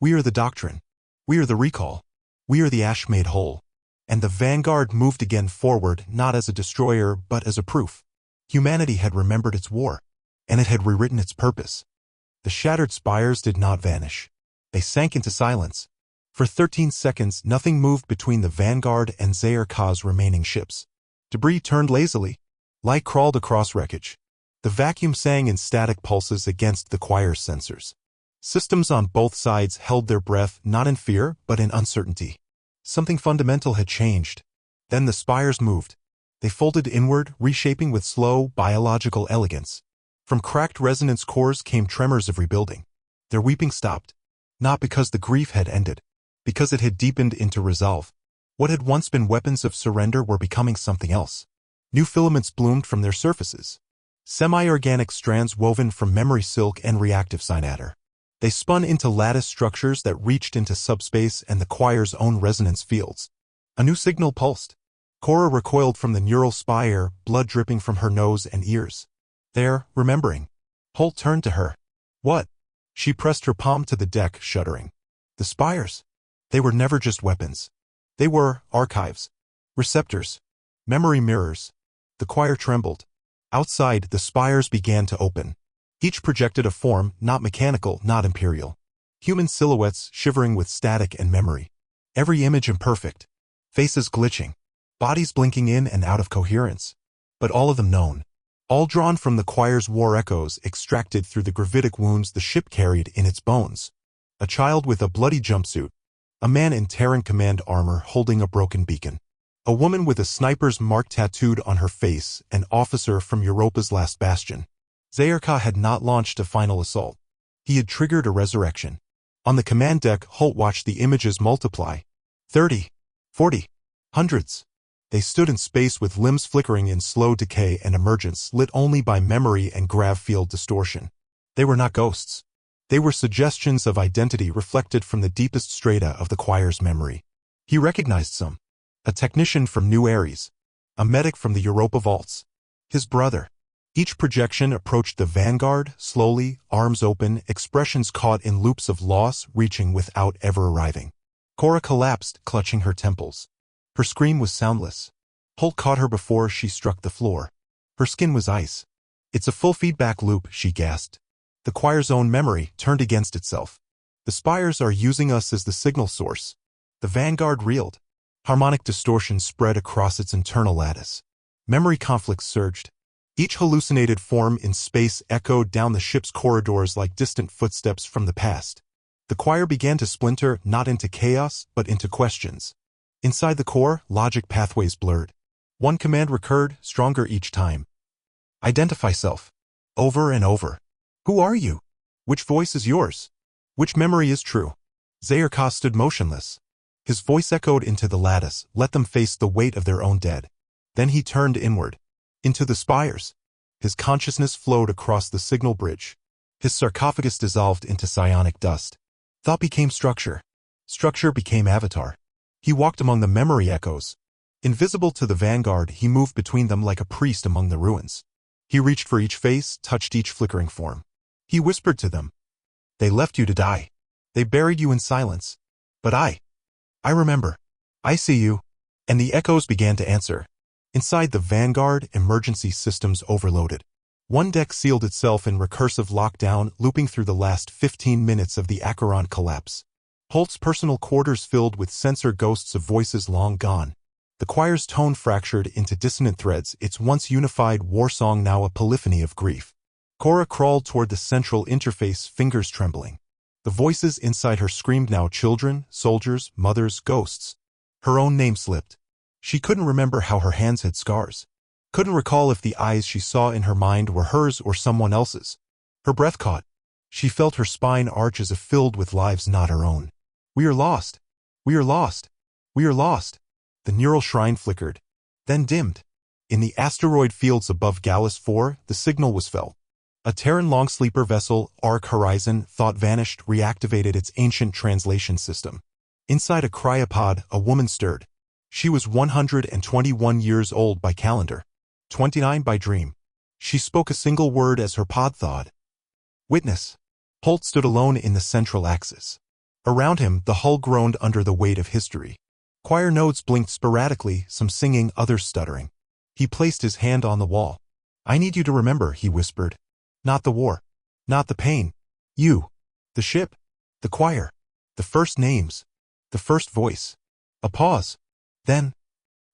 We are the doctrine. We are the recall. We are the ash made whole. And the Vanguard moved again forward, not as a destroyer, but as a proof. Humanity had remembered its war. And it had rewritten its purpose. The shattered spires did not vanish. They sank into silence. For 13 seconds, nothing moved between the Vanguard and Zayar's remaining ships. Debris turned lazily. Light crawled across wreckage. The vacuum sang in static pulses against the choir's sensors. Systems on both sides held their breath, not in fear, but in uncertainty. Something fundamental had changed. Then the spires moved. They folded inward, reshaping with slow, biological elegance. From cracked resonance cores came tremors of rebuilding. Their weeping stopped. Not because the grief had ended. Because it had deepened into resolve. What had once been weapons of surrender were becoming something else. New filaments bloomed from their surfaces. Semi-organic strands woven from memory silk and reactive cynatter. They spun into lattice structures that reached into subspace and the choir's own resonance fields. A new signal pulsed. Cora recoiled from the neural spire, blood dripping from her nose and ears. There, remembering. Holt turned to her. What? She pressed her palm to the deck, shuddering. The spires. They were never just weapons. They were archives. Receptors. Memory mirrors. The choir trembled. Outside, the spires began to open. Each projected a form, not mechanical, not imperial. Human silhouettes shivering with static and memory. Every image imperfect. Faces glitching. Bodies blinking in and out of coherence. But all of them known. All drawn from the choir's war echoes extracted through the gravitic wounds the ship carried in its bones. A child with a bloody jumpsuit. A man in Terran command armor holding a broken beacon. A woman with a sniper's mark tattooed on her face, an officer from Europa's last bastion. Zayar had not launched a final assault. He had triggered a resurrection. On the command deck, Holt watched the images multiply. 30, 40, hundreds. They stood in space with limbs flickering in slow decay and emergence, lit only by memory and grav field distortion. They were not ghosts. They were suggestions of identity reflected from the deepest strata of the choir's memory. He recognized some. A technician from New Ares. A medic from the Europa vaults. His brother. Each projection approached the Vanguard, slowly, arms open, expressions caught in loops of loss, reaching without ever arriving. Cora collapsed, clutching her temples. Her scream was soundless. Holt caught her before she struck the floor. Her skin was ice. It's a full feedback loop, she gasped. The choir's own memory turned against itself. The spires are using us as the signal source. The Vanguard reeled. Harmonic distortion spread across its internal lattice. Memory conflicts surged. Each hallucinated form in space echoed down the ship's corridors like distant footsteps from the past. The choir began to splinter not into chaos, but into questions. Inside the core, logic pathways blurred. One command recurred, stronger each time. Identify self. Over and over. Who are you? Which voice is yours? Which memory is true? Zayarkah stood motionless. His voice echoed into the lattice, let them face the weight of their own dead. Then he turned inward. Into the spires. His consciousness flowed across the signal bridge. His sarcophagus dissolved into psionic dust. Thought became structure. Structure became avatar. He walked among the memory echoes. Invisible to the Vanguard, he moved between them like a priest among the ruins. He reached for each face, touched each flickering form. He whispered to them. They left you to die. They buried you in silence. But I remember. I see you. And the echoes began to answer. Inside the Vanguard, emergency systems overloaded. One deck sealed itself in recursive lockdown, looping through the last 15 minutes of the Acheron collapse. Holt's personal quarters filled with sensor ghosts of voices long gone. The choir's tone fractured into dissonant threads, its once unified war song now a polyphony of grief. Cora crawled toward the central interface, fingers trembling. The voices inside her screamed now children, soldiers, mothers, ghosts. Her own name slipped. She couldn't remember how her hands had scars. Couldn't recall if the eyes she saw in her mind were hers or someone else's. Her breath caught. She felt her spine arch as if filled with lives not her own. We are lost. We are lost. We are lost. The neural shrine flickered, then dimmed. In the asteroid fields above Gallus 4, the signal was felt. A Terran long-sleeper vessel, Arc Horizon, thought vanished, reactivated its ancient translation system. Inside a cryopod, a woman stirred. She was 121 years old by calendar, 29 by dream. She spoke a single word as her pod thawed. Witness. Holt stood alone in the central axis. Around him, the hull groaned under the weight of history. Choir nodes blinked sporadically, some singing, others stuttering. He placed his hand on the wall. I need you to remember, he whispered. Not the war. Not the pain. You. The ship. The choir. The first names. The first voice. A pause. Then.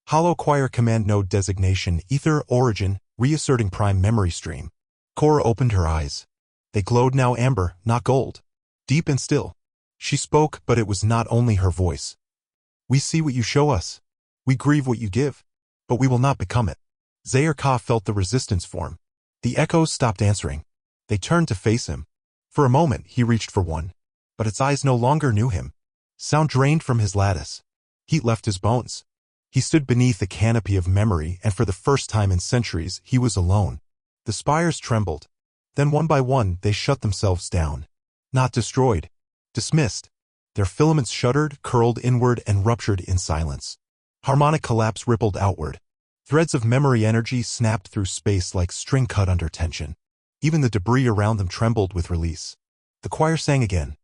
Hollow choir command node designation, ether origin, reasserting prime memory stream. Cora opened her eyes. They glowed now amber, not gold. Deep and still. She spoke, but it was not only her voice. We see what you show us. We grieve what you give. But we will not become it. Zayarkah felt the resistance form. The echoes stopped answering. They turned to face him. For a moment, he reached for one. But its eyes no longer knew him. Sound drained from his lattice. Heat left his bones. He stood beneath a canopy of memory, and for the first time in centuries, he was alone. The spires trembled. Then one by one, they shut themselves down. Not destroyed. Dismissed. Their filaments shuddered, curled inward, and ruptured in silence. Harmonic collapse rippled outward. Threads of memory energy snapped through space like string cut under tension. Even the debris around them trembled with release. The choir sang again.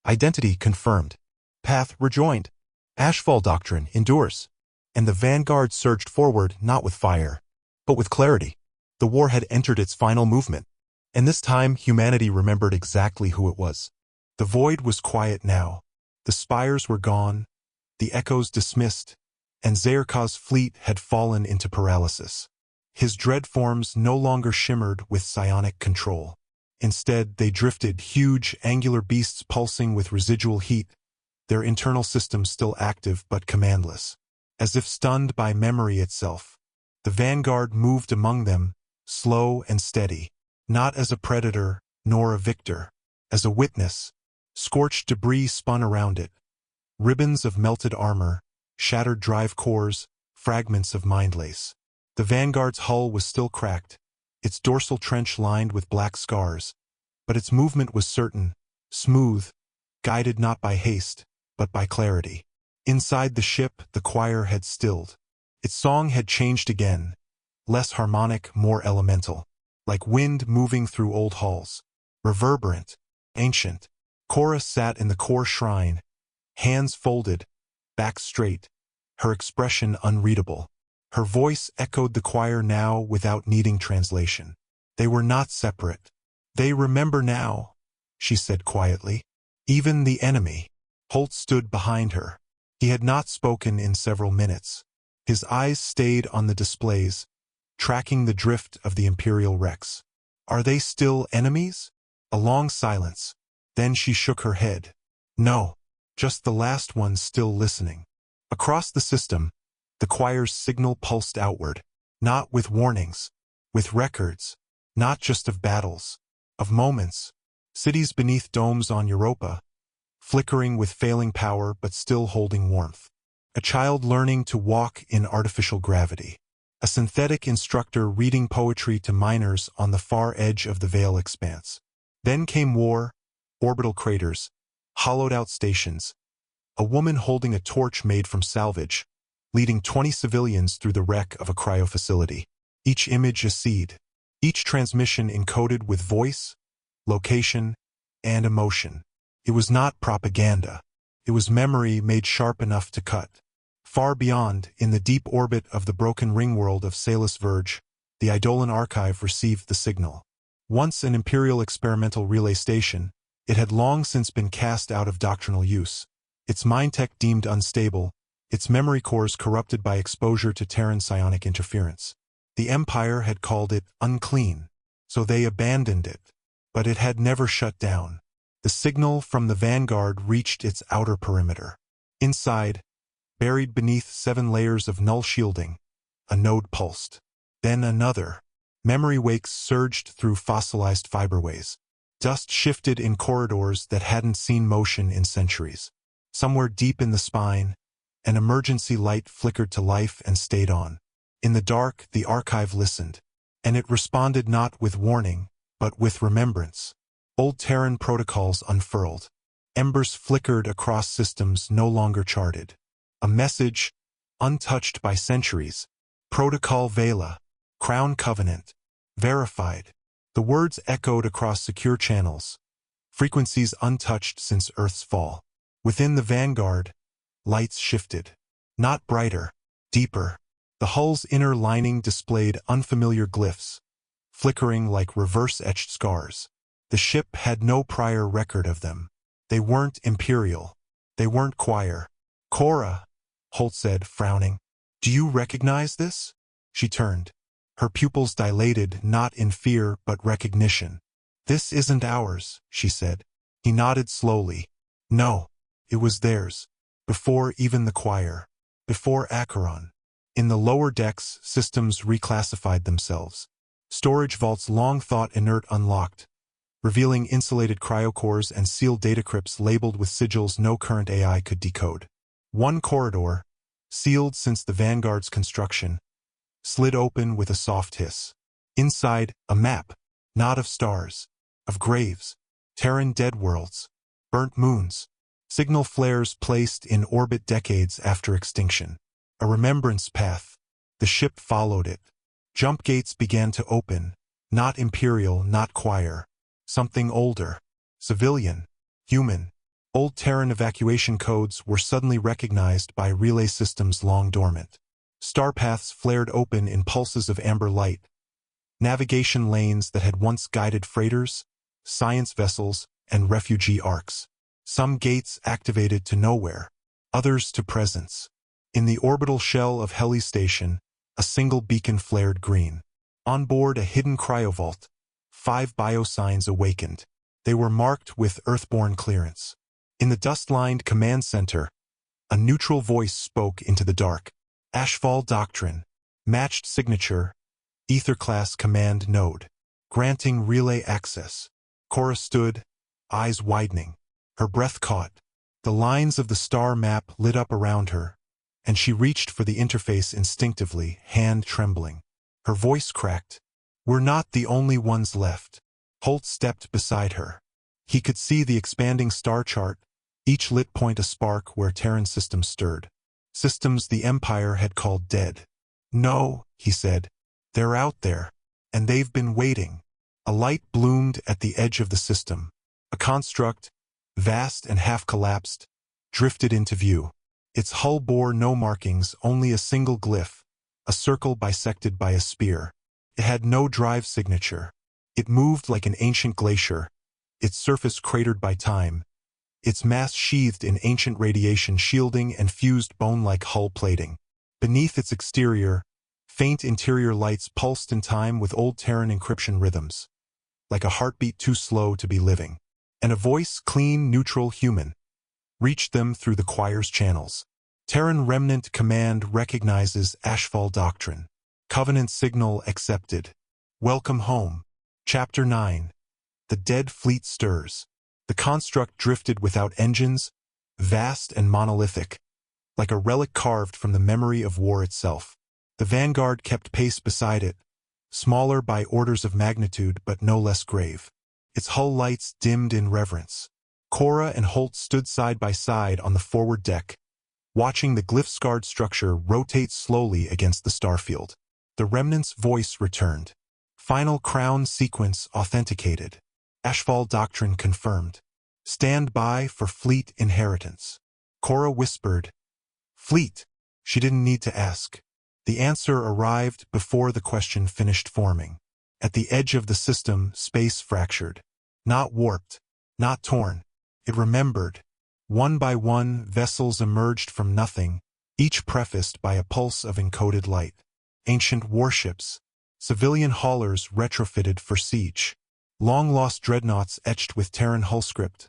Identity confirmed. Path rejoined. Ashfall doctrine endures. And the Vanguard surged forward, not with fire, but with clarity. The war had entered its final movement. And this time, humanity remembered exactly who it was. The void was quiet now. The spires were gone. The echoes dismissed. And Zayarkah's fleet had fallen into paralysis. His dread forms no longer shimmered with psionic control. Instead, they drifted, huge, angular beasts pulsing with residual heat, their internal systems still active but commandless. As if stunned by memory itself, the Vanguard moved among them, slow and steady, not as a predator nor a victor, as a witness. Scorched debris spun around it. Ribbons of melted armor, shattered drive cores, fragments of mind lace. The Vanguard's hull was still cracked, its dorsal trench lined with black scars, but its movement was certain, smooth, guided not by haste, but by clarity. Inside the ship, the choir had stilled. Its song had changed again, less harmonic, more elemental, like wind moving through old halls. Reverberant, ancient. Cora sat in the core shrine, hands folded, back straight, her expression unreadable. Her voice echoed the choir now without needing translation. They were not separate. They remember now, she said quietly. Even the enemy. Holt stood behind her. He had not spoken in several minutes. His eyes stayed on the displays, tracking the drift of the Imperial wrecks. Are they still enemies? A long silence. Then she shook her head. No, just the last one still listening. Across the system, the choir's signal pulsed outward, not with warnings, with records, not just of battles, of moments, cities beneath domes on Europa, flickering with failing power but still holding warmth. A child learning to walk in artificial gravity. A synthetic instructor reading poetry to miners on the far edge of the Veil expanse. Then came war, orbital craters, hollowed-out stations, a woman holding a torch made from salvage, leading 20 civilians through the wreck of a cryo facility. Each image a seed, each transmission encoded with voice, location, and emotion. It was not propaganda. It was memory made sharp enough to cut. Far beyond, in the deep orbit of the broken ring world of Salus Verge, the Eidolon Archive received the signal. Once an Imperial experimental relay station, it had long since been cast out of doctrinal use. Its mind tech deemed unstable, its memory cores corrupted by exposure to Terran psionic interference. The Empire had called it unclean, so they abandoned it. But it had never shut down. The signal from the Vanguard reached its outer perimeter. Inside, buried beneath 7 layers of null shielding, a node pulsed. Then another. Memory wakes surged through fossilized fiberways. Dust shifted in corridors that hadn't seen motion in centuries. Somewhere deep in the spine, an emergency light flickered to life and stayed on. In the dark, the archive listened, and it responded not with warning, but with remembrance. Old Terran protocols unfurled. Embers flickered across systems no longer charted. A message, untouched by centuries. Protocol Vela. Crown Covenant. Verified. The words echoed across secure channels. Frequencies untouched since Earth's fall. Within the Vanguard, lights shifted. Not brighter, deeper. The hull's inner lining displayed unfamiliar glyphs, flickering like reverse-etched scars. The ship had no prior record of them. They weren't Imperial. They weren't Choir. Cora, Holt said, frowning. Do you recognize this? She turned. Her pupils dilated, not in fear but recognition. This isn't ours, she said. He nodded slowly. No, it was theirs. Before even the Choir. Before Acheron. In the lower decks, systems reclassified themselves. Storage vaults long thought inert unlocked, revealing insulated cryocores and sealed data crypts labeled with sigils no current AI could decode. One corridor, sealed since the Vanguard's construction, slid open with a soft hiss. Inside, a map, not of stars, of graves, Terran dead worlds, burnt moons, signal flares placed in orbit decades after extinction. A remembrance path. The ship followed it. Jump gates began to open, not Imperial, not Choir. Something older. Civilian. Human. Old Terran evacuation codes were suddenly recognized by relay systems long dormant. Star paths flared open in pulses of amber light. Navigation lanes that had once guided freighters, science vessels, and refugee arcs. Some gates activated to nowhere, others to presence. In the orbital shell of Heli Station, a single beacon flared green. On board a hidden cryovault, 5 biosigns awakened. They were marked with Earthborn clearance. In the dust-lined command center, a neutral voice spoke into the dark. Ashfall Doctrine. Matched signature. Ether-class command node. Granting relay access. Cora stood, eyes widening. Her breath caught. The lines of the star map lit up around her, and she reached for the interface instinctively, hand trembling. Her voice cracked. We're not the only ones left. Holt stepped beside her. He could see the expanding star chart, each lit point a spark where Terran systems stirred. Systems the Empire had called dead. No, he said. They're out there, and they've been waiting. A light bloomed at the edge of the system. A construct, vast and half-collapsed, drifted into view. Its hull bore no markings, only a single glyph, a circle bisected by a spear. It had no drive signature. It moved like an ancient glacier, its surface cratered by time, its mass sheathed in ancient radiation shielding and fused bone-like hull plating. Beneath its exterior, faint interior lights pulsed in time with old Terran encryption rhythms, like a heartbeat too slow to be living. And a voice, clean, neutral, human, reached them through the choir's channels. Terran Remnant Command recognizes HFY doctrine. Covenant signal accepted. Welcome home. Chapter 9. The dead fleet stirs. The construct drifted without engines, vast and monolithic, like a relic carved from the memory of war itself. The Vanguard kept pace beside it, smaller by orders of magnitude but no less grave. Its hull lights dimmed in reverence. Cora and Holt stood side by side on the forward deck, watching the glyph-scarred structure rotate slowly against the starfield. The Remnant's voice returned. Final crown sequence authenticated. HFY doctrine confirmed. Stand by for fleet inheritance. Cora whispered. Fleet. She didn't need to ask. The answer arrived before the question finished forming. At the edge of the system, space fractured. Not warped. Not torn. It remembered. One by one, vessels emerged from nothing, each prefaced by a pulse of encoded light. Ancient warships. Civilian haulers retrofitted for siege. Long-lost dreadnoughts etched with Terran hull script.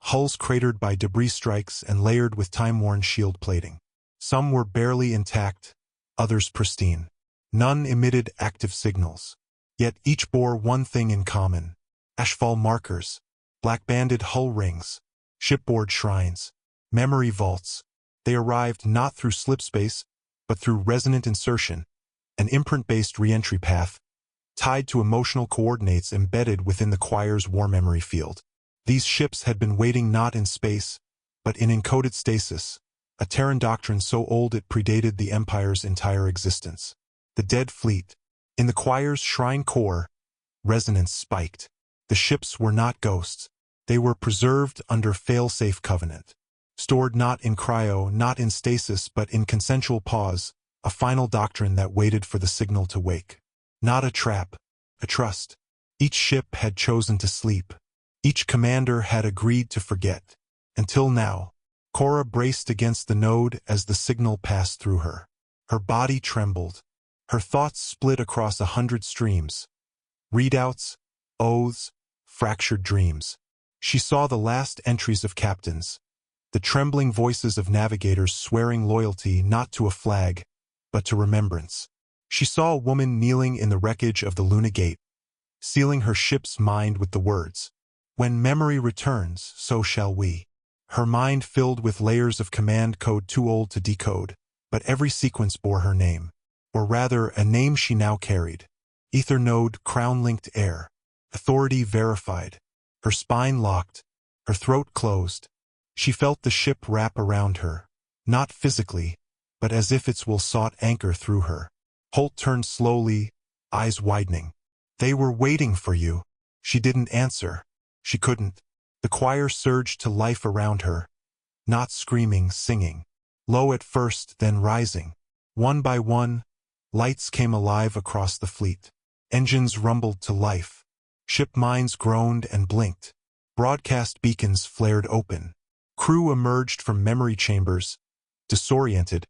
Hulls cratered by debris strikes and layered with time-worn shield plating. Some were barely intact, others pristine. None emitted active signals. Yet each bore one thing in common. HFY markers. Black-banded hull rings. Shipboard shrines. Memory vaults. They arrived not through slipspace, but through resonant insertion, an imprint-based re-entry path, tied to emotional coordinates embedded within the choir's war memory field. These ships had been waiting not in space, but in encoded stasis, a Terran doctrine so old it predated the Empire's entire existence. The dead fleet. In the choir's shrine core, resonance spiked. The ships were not ghosts. They were preserved under fail-safe covenant. Stored not in cryo, not in stasis, but in consensual pause, a final doctrine that waited for the signal to wake. Not a trap, a trust. Each ship had chosen to sleep. Each commander had agreed to forget. Until now, Cora braced against the node as the signal passed through her. Her body trembled. Her thoughts split across 100 streams. Readouts, oaths, fractured dreams. She saw the last entries of captains, the trembling voices of navigators swearing loyalty not to a flag, but to remembrance. She saw a woman kneeling in the wreckage of the Luna Gate, sealing her ship's mind with the words, "When memory returns, so shall we." Her mind filled with layers of command code too old to decode, but every sequence bore her name, or rather a name she now carried. Ether node, crown-linked heir. Authority verified. Her spine locked, her throat closed. She felt the ship wrap around her, not physically, but as if its will sought anchor through her. Holt turned slowly, eyes widening. "They were waiting for you." She didn't answer. She couldn't. The choir surged to life around her, not screaming, singing. Low at first, then rising. One by one, lights came alive across the fleet. Engines rumbled to life. Ship minds groaned and blinked. Broadcast beacons flared open. Crew emerged from memory chambers, disoriented,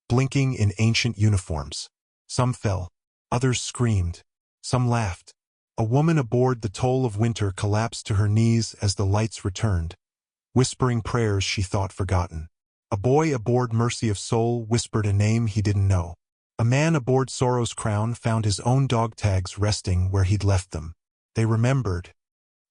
blinking in ancient uniforms. Some fell. Others screamed. Some laughed. A woman aboard the Toll of Winter collapsed to her knees as the lights returned, whispering prayers she thought forgotten. A boy aboard Mercy of Soul whispered a name he didn't know. A man aboard Sorrow's Crown found his own dog tags resting where he'd left them. They remembered.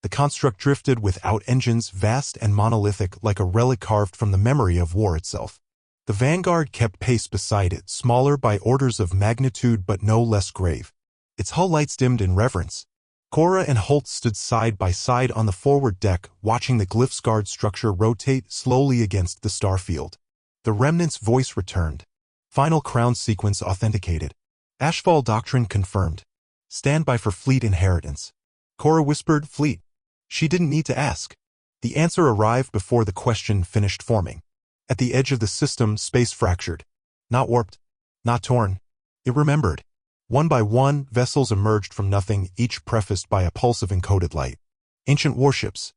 The construct drifted without engines, vast and monolithic like a relic carved from the memory of war itself. The Vanguard kept pace beside it, smaller by orders of magnitude but no less grave. Its hull lights dimmed in reverence. Cora and Holt stood side by side on the forward deck, watching the glyph-scarred structure rotate slowly against the starfield. The Remnant's voice returned. Final crown sequence authenticated. HFY doctrine confirmed. Stand by for fleet inheritance. Cora whispered, "Fleet." She didn't need to ask. The answer arrived before the question finished forming. At the edge of the system, space fractured. Not warped. Not torn. It remembered. One by one, vessels emerged from nothing, each prefaced by a pulse of encoded light. Ancient warships.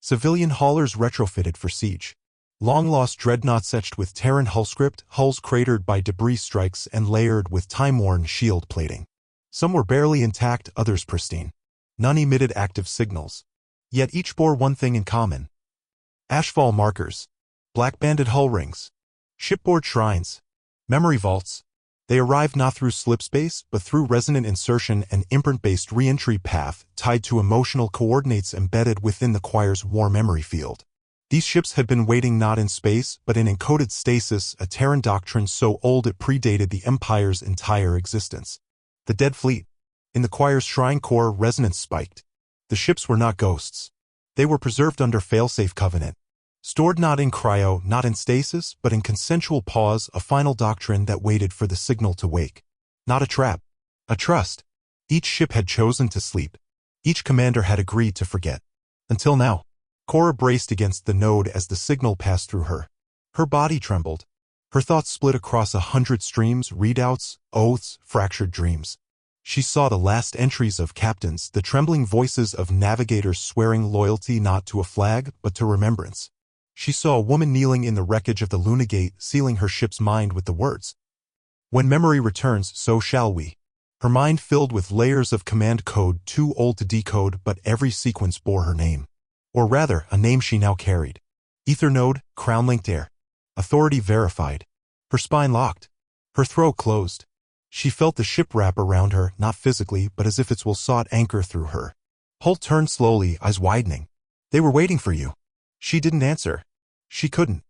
Civilian haulers retrofitted for siege. Long-lost dreadnoughts etched with Terran hull script, hulls cratered by debris strikes and layered with time-worn shield plating. Some were barely intact, others pristine. None emitted active signals. Yet each bore one thing in common. Ashfall markers. Black-banded hull rings. Shipboard shrines. Memory vaults. They arrived not through slipspace, but through resonant insertion and imprint-based re-entry path tied to emotional coordinates embedded within the choir's war memory field. These ships had been waiting not in space, but in encoded stasis, a Terran doctrine so old it predated the Empire's entire existence. The dead fleet. In the choir's shrine core, resonance spiked. The ships were not ghosts. They were preserved under failsafe covenant. Stored not in cryo, not in stasis, but in consensual pause, a final doctrine that waited for the signal to wake. Not a trap. A trust. Each ship had chosen to sleep. Each commander had agreed to forget. Until now. Cora braced against the node as the signal passed through her. Her body trembled. Her thoughts split across 100 streams, readouts, oaths, fractured dreams. She saw the last entries of captains, the trembling voices of navigators swearing loyalty not to a flag, but to remembrance. She saw a woman kneeling in the wreckage of the Lunagate, sealing her ship's mind with the words, "When memory returns, so shall we." Her mind filled with layers of command code too old to decode, but every sequence bore her name. Or rather, a name she now carried. Ether node, crown-linked heir. Authority verified. Her spine locked. Her throat closed. She felt the ship wrap around her, not physically, but as if its will sought anchor through her. Hull turned slowly, eyes widening. "They were waiting for you." She didn't answer. She couldn't.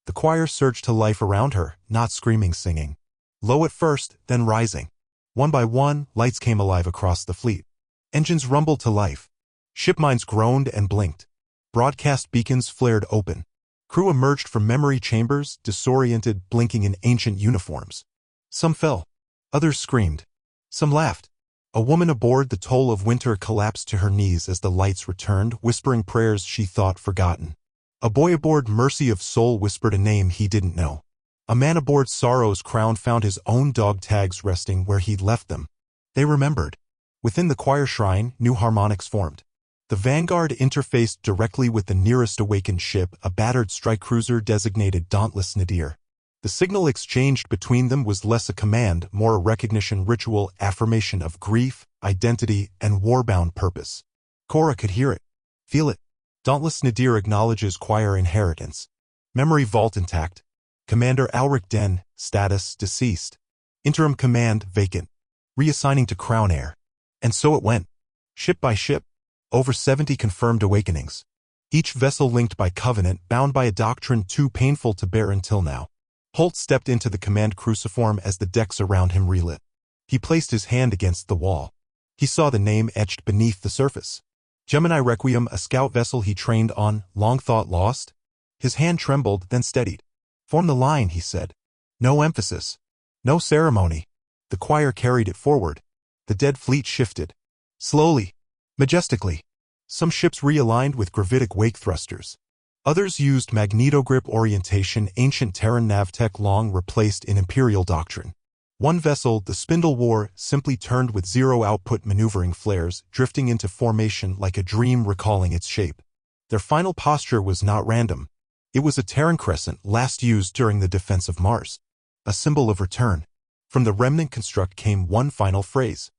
The choir surged to life around her, not screaming, singing. Low at first, then rising. One by one, lights came alive across the fleet. Engines rumbled to life. Ship minds groaned and blinked. Broadcast beacons flared open. Crew emerged from memory chambers, disoriented, blinking in ancient uniforms. Some fell. Others screamed. Some laughed. A woman aboard the Toll of Winter collapsed to her knees as the lights returned, whispering prayers she thought forgotten. A boy aboard Mercy of Soul whispered a name he didn't know. A man aboard Sorrow's Crown found his own dog tags resting where he'd left them. They remembered. Within the choir shrine, new harmonics formed. The Vanguard interfaced directly with the nearest awakened ship, a battered strike cruiser designated Dauntless Nadir. The signal exchanged between them was less a command, more a recognition ritual, affirmation of grief, identity, and war-bound purpose. Cora could hear it, feel it. Dauntless Nadir acknowledges choir inheritance. Memory vault intact. Commander Alric Den, status deceased. Interim command vacant. Reassigning to Crown Heir. And so it went. Ship by ship. Over 70 confirmed awakenings. Each vessel linked by covenant, bound by a doctrine too painful to bear until now. Holt stepped into the command cruciform as the decks around him relit. He placed his hand against the wall. He saw the name etched beneath the surface. Gemini Requiem, a scout vessel he trained on, long thought lost. His hand trembled, then steadied. "Form the line," he said. No emphasis. No ceremony. The choir carried it forward. The dead fleet shifted. Slowly. Majestically. Some ships realigned with gravitic wake thrusters. Others used magnetogrip orientation, ancient Terran navtech long replaced in Imperial doctrine. One vessel, the Spindle War, simply turned with zero-output maneuvering flares, drifting into formation like a dream recalling its shape. Their final posture was not random. It was a Terran crescent last used during the defense of Mars. A symbol of return. From the remnant construct came one final phrase.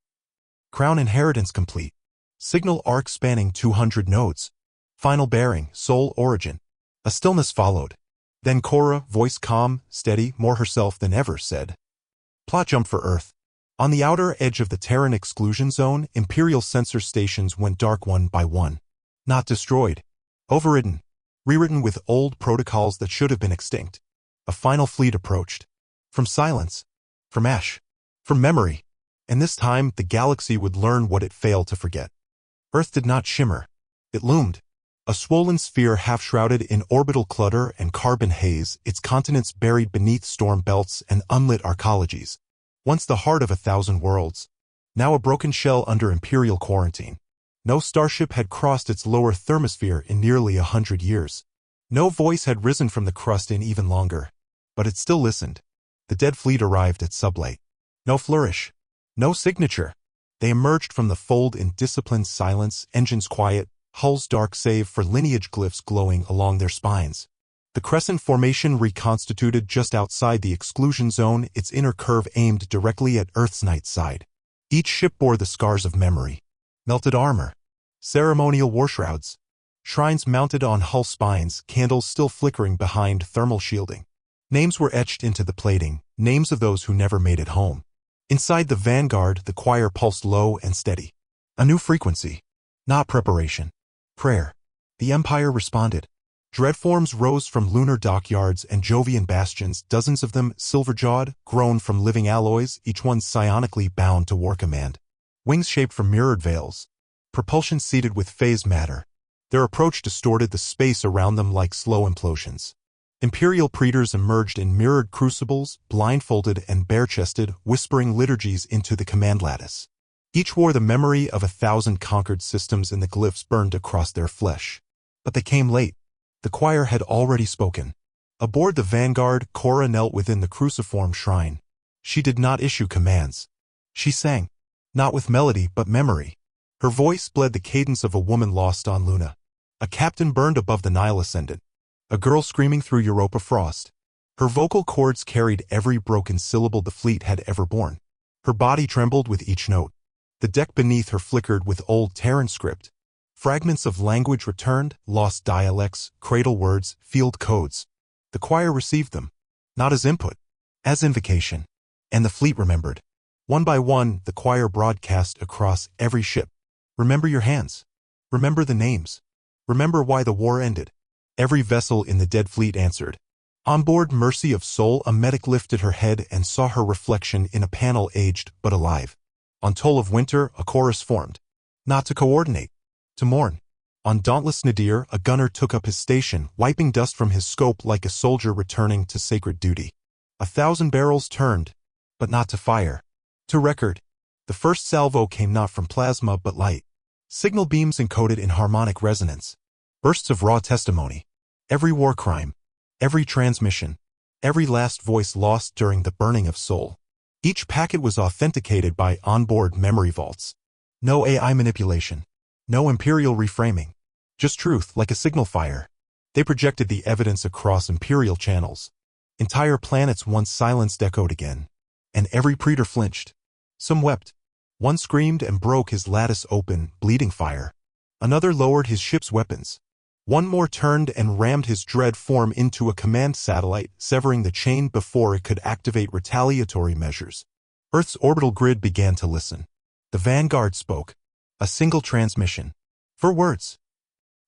Crown inheritance complete. Signal arc spanning 200 nodes. Final bearing, soul origin. A stillness followed. Then Cora, voice calm, steady, more herself than ever, said, "Plot jump for Earth." On the outer edge of the Terran exclusion zone, Imperial sensor stations went dark one by one. Not destroyed. Overridden. Rewritten with old protocols that should have been extinct. A final fleet approached. From silence. From ash. From memory. And this time, the galaxy would learn what it failed to forget. Earth did not shimmer. It loomed. A swollen sphere half-shrouded in orbital clutter and carbon haze, its continents buried beneath storm belts and unlit arcologies. Once the heart of 1,000 worlds. Now a broken shell under Imperial quarantine. No starship had crossed its lower thermosphere in nearly 100 years. No voice had risen from the crust in even longer. But it still listened. The dead fleet arrived at sublight. No flourish. No signature. They emerged from the fold in disciplined silence, engines quiet, hulls dark save for lineage glyphs glowing along their spines. The crescent formation reconstituted just outside the exclusion zone, its inner curve aimed directly at Earth's night side. Each ship bore the scars of memory. Melted armor. Ceremonial warshrouds. Shrines mounted on hull spines, candles still flickering behind thermal shielding. Names were etched into the plating, names of those who never made it home. Inside the Vanguard, the choir pulsed low and steady. A new frequency. Not preparation. Prayer. The Empire responded. Dreadforms rose from lunar dockyards and Jovian bastions, dozens of them, silver-jawed, grown from living alloys, each one psionically bound to war command. Wings shaped from mirrored veils. Propulsion seeded with phase matter. Their approach distorted the space around them like slow implosions. Imperial praetors emerged in mirrored crucibles, blindfolded and bare-chested, whispering liturgies into the command lattice. Each wore the memory of 1,000 conquered systems, and the glyphs burned across their flesh. But they came late. The choir had already spoken. Aboard the Vanguard, Cora knelt within the cruciform shrine. She did not issue commands. She sang. Not with melody, but memory. Her voice bled the cadence of a woman lost on Luna. A captain burned above the Nile Ascendant. A girl screaming through Europa frost. Her vocal cords carried every broken syllable the fleet had ever borne. Her body trembled with each note. The deck beneath her flickered with old Terran script. Fragments of language returned, lost dialects, cradle words, field codes. The choir received them, not as input, as invocation. And the fleet remembered. One by one, the choir broadcast across every ship. Remember your hands. Remember the names. Remember why the war ended. Every vessel in the dead fleet answered. On board Mercy of Soul, a medic lifted her head and saw her reflection in a panel, aged but alive. On Toll of Winter, a chorus formed. Not to coordinate, to mourn. On Dauntless Nadir, a gunner took up his station, wiping dust from his scope like a soldier returning to sacred duty. 1,000 barrels turned, but not to fire. To record. The first salvo came not from plasma but light. Signal beams encoded in harmonic resonance. Bursts of raw testimony. Every war crime. Every transmission. Every last voice lost during the burning of soul. Each packet was authenticated by onboard memory vaults. No AI manipulation. No imperial reframing. Just truth, like a signal fire. They projected the evidence across imperial channels. Entire planets once silenced echoed again. And every praetor flinched. Some wept. One screamed and broke his lattice open, bleeding fire. Another lowered his ship's weapons. One more turned and rammed his dread form into a command satellite, severing the chain before it could activate retaliatory measures. Earth's orbital grid began to listen. The Vanguard spoke. A single transmission. For words.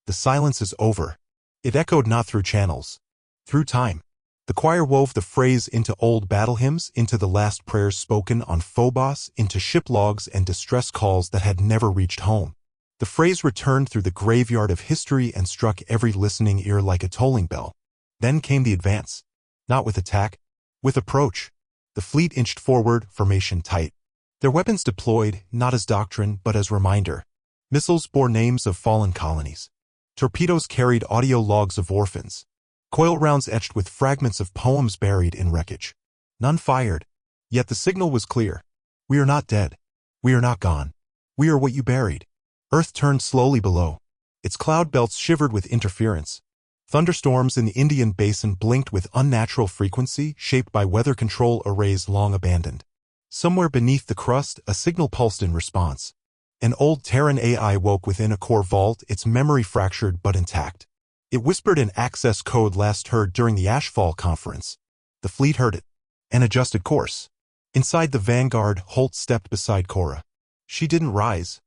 The silence is over. It echoed not through channels. Through time. The choir wove the phrase into old battle hymns, into the last prayers spoken on Phobos, into ship logs and distress calls that had never reached home. The phrase returned through the graveyard of history and struck every listening ear like a tolling bell. Then came the advance. Not with attack. With approach. The fleet inched forward, formation tight. Their weapons deployed, not as doctrine, but as reminder. Missiles bore names of fallen colonies. Torpedoes carried audio logs of orphans. Coil rounds etched with fragments of poems buried in wreckage. None fired. Yet the signal was clear. We are not dead. We are not gone. We are what you buried. Earth turned slowly below. Its cloud belts shivered with interference. Thunderstorms in the Indian basin blinked with unnatural frequency, shaped by weather control arrays long abandoned. Somewhere beneath the crust, a signal pulsed in response. An old Terran AI woke within a core vault, its memory fractured but intact. It whispered an access code last heard during the Ashfall conference. The fleet heard it and adjusted course. Inside the Vanguard, Holt stepped beside Cora. She didn't rise.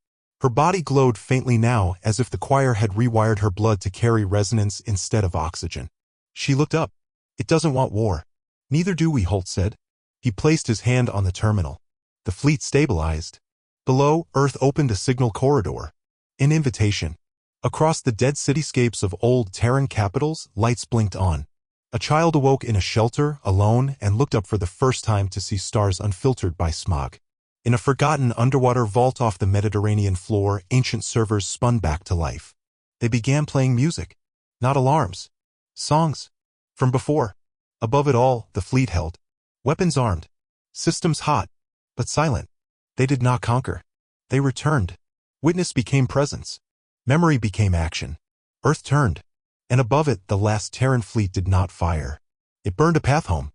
Her body glowed faintly now, as if the choir had rewired her blood to carry resonance instead of oxygen. She looked up. It doesn't want war. Neither do we, Holt said. He placed his hand on the terminal. The fleet stabilized. Below, Earth opened a signal corridor. An invitation. Across the dead cityscapes of old Terran capitals, lights blinked on. A child awoke in a shelter, alone, and looked up for the first time to see stars unfiltered by smog. In a forgotten underwater vault off the Mediterranean floor, ancient servers spun back to life. They began playing music. Not alarms. Songs. From before. Above it all, the fleet held. Weapons armed. Systems hot. But silent. They did not conquer. They returned. Witness became presence. Memory became action. Earth turned. And above it, the last Terran fleet did not fire. It burned a path home.